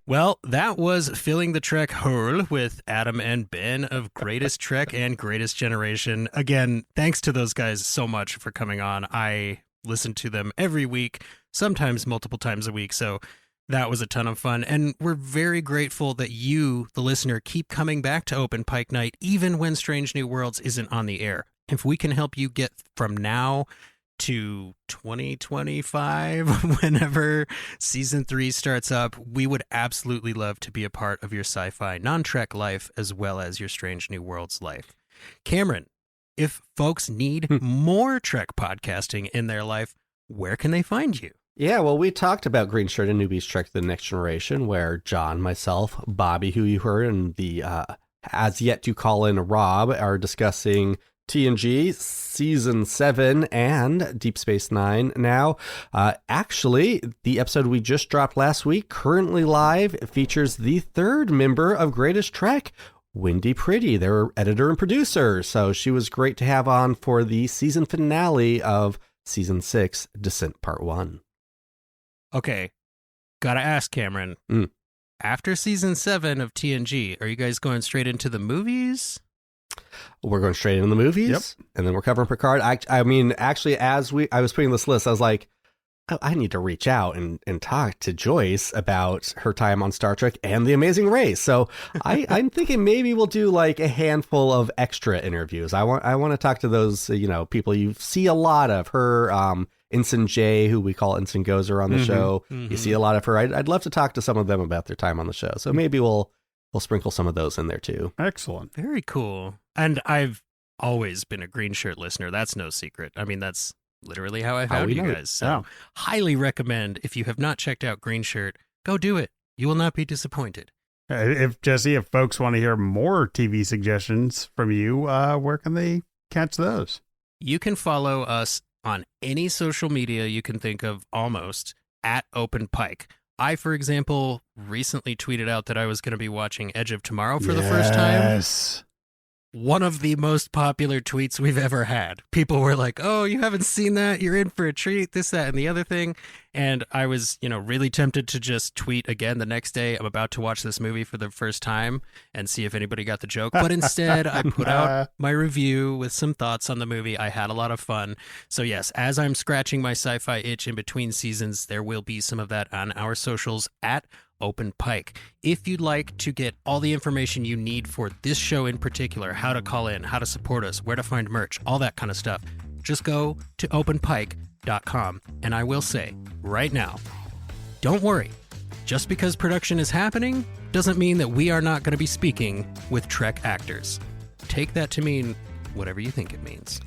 Well, that was Filling the Trek Hole with Adam and Ben of Greatest Trek and Greatest Generation. Again, thanks to those guys so much for coming on. I listen to them every week, sometimes multiple times a week, so that was a ton of fun. And we're very grateful that you, the listener, keep coming back to Open Pike Night, even when Strange New Worlds isn't on the air. If we can help you get from now to 2025, whenever season 3 starts up, we would absolutely love to be a part of your sci-fi non-Trek life as well as your Strange New Worlds life. Cameron, if folks need more Trek podcasting in their life, where can they find you? Yeah, well, we talked about Green Shirt and Newbies Trek The Next Generation, where John, myself, Bobby, who you heard, and the as yet to call in Rob are discussing TNG Season 7 and Deep Space Nine now. Actually, the episode we just dropped last week, currently live, features the third member of Greatest Trek, Wendy Pretty, their editor and producer. So she was great to have on for the season finale of Season 6, Descent Part 1. Okay, gotta ask, Cameron. After Season 7 of TNG, are you guys going straight into the movies? We're going straight into the movies, and then we're covering Picard. I mean, actually, as I was putting this list, I was like, oh, I need to reach out and talk to Joyce about her time on Star Trek and The Amazing Race. So I'm thinking maybe we'll do like a handful of extra interviews. I want to talk to those people you see a lot of. Her Ensign J, who we call Ensign Gozer on the show. You see a lot of her. I'd love to talk to some of them about their time on the show. So maybe we'll sprinkle some of those in there too. Excellent. Very cool. And I've always been a Green Shirt listener. That's no secret. I mean, that's literally how I found you guys. So highly recommend, if you have not checked out Green Shirt, go do it. You will not be disappointed. If folks want to hear more TV suggestions from you, where can they catch those? You can follow us on any social media you can think of, almost, at Open Pike. I, for example, recently tweeted out that I was going to be watching Edge of Tomorrow for the first time. Yes. One of the most popular tweets we've ever had. People were like, oh, you haven't seen that? You're in for a treat, this, that, and the other thing. And I was, really tempted to just tweet again the next day, I'm about to watch this movie for the first time and see if anybody got the joke. But instead, I put out my review with some thoughts on the movie. I had a lot of fun. So yes, as I'm scratching my sci-fi itch in between seasons, there will be some of that on our socials at Open Pike. If you'd like to get all the information you need for this show in particular, how to call in, how to support us, where to find merch, all that kind of stuff, just go to openpike.com. And I will say right now, don't worry. Just because production is happening doesn't mean that we are not going to be speaking with Trek actors. Take that to mean whatever you think it means.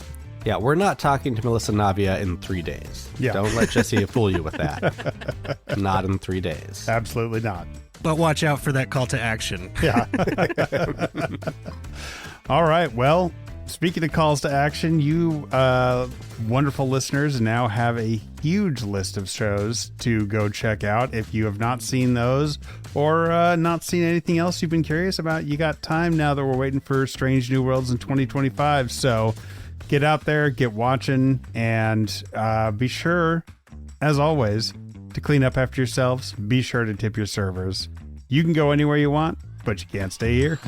Yeah, we're not talking to Melissa Navia in 3 days. Yeah. Don't let Jesse fool you with that. Not in 3 days. Absolutely not. But watch out for that call to action. Yeah. All right. Well, speaking of calls to action, you wonderful listeners now have a huge list of shows to go check out. If you have not seen those or not seen anything else you've been curious about, you got time now that we're waiting for Strange New Worlds in 2025. So get out there, get watching, and be sure, as always, to clean up after yourselves. Be sure to tip your servers. You can go anywhere you want, but you can't stay here.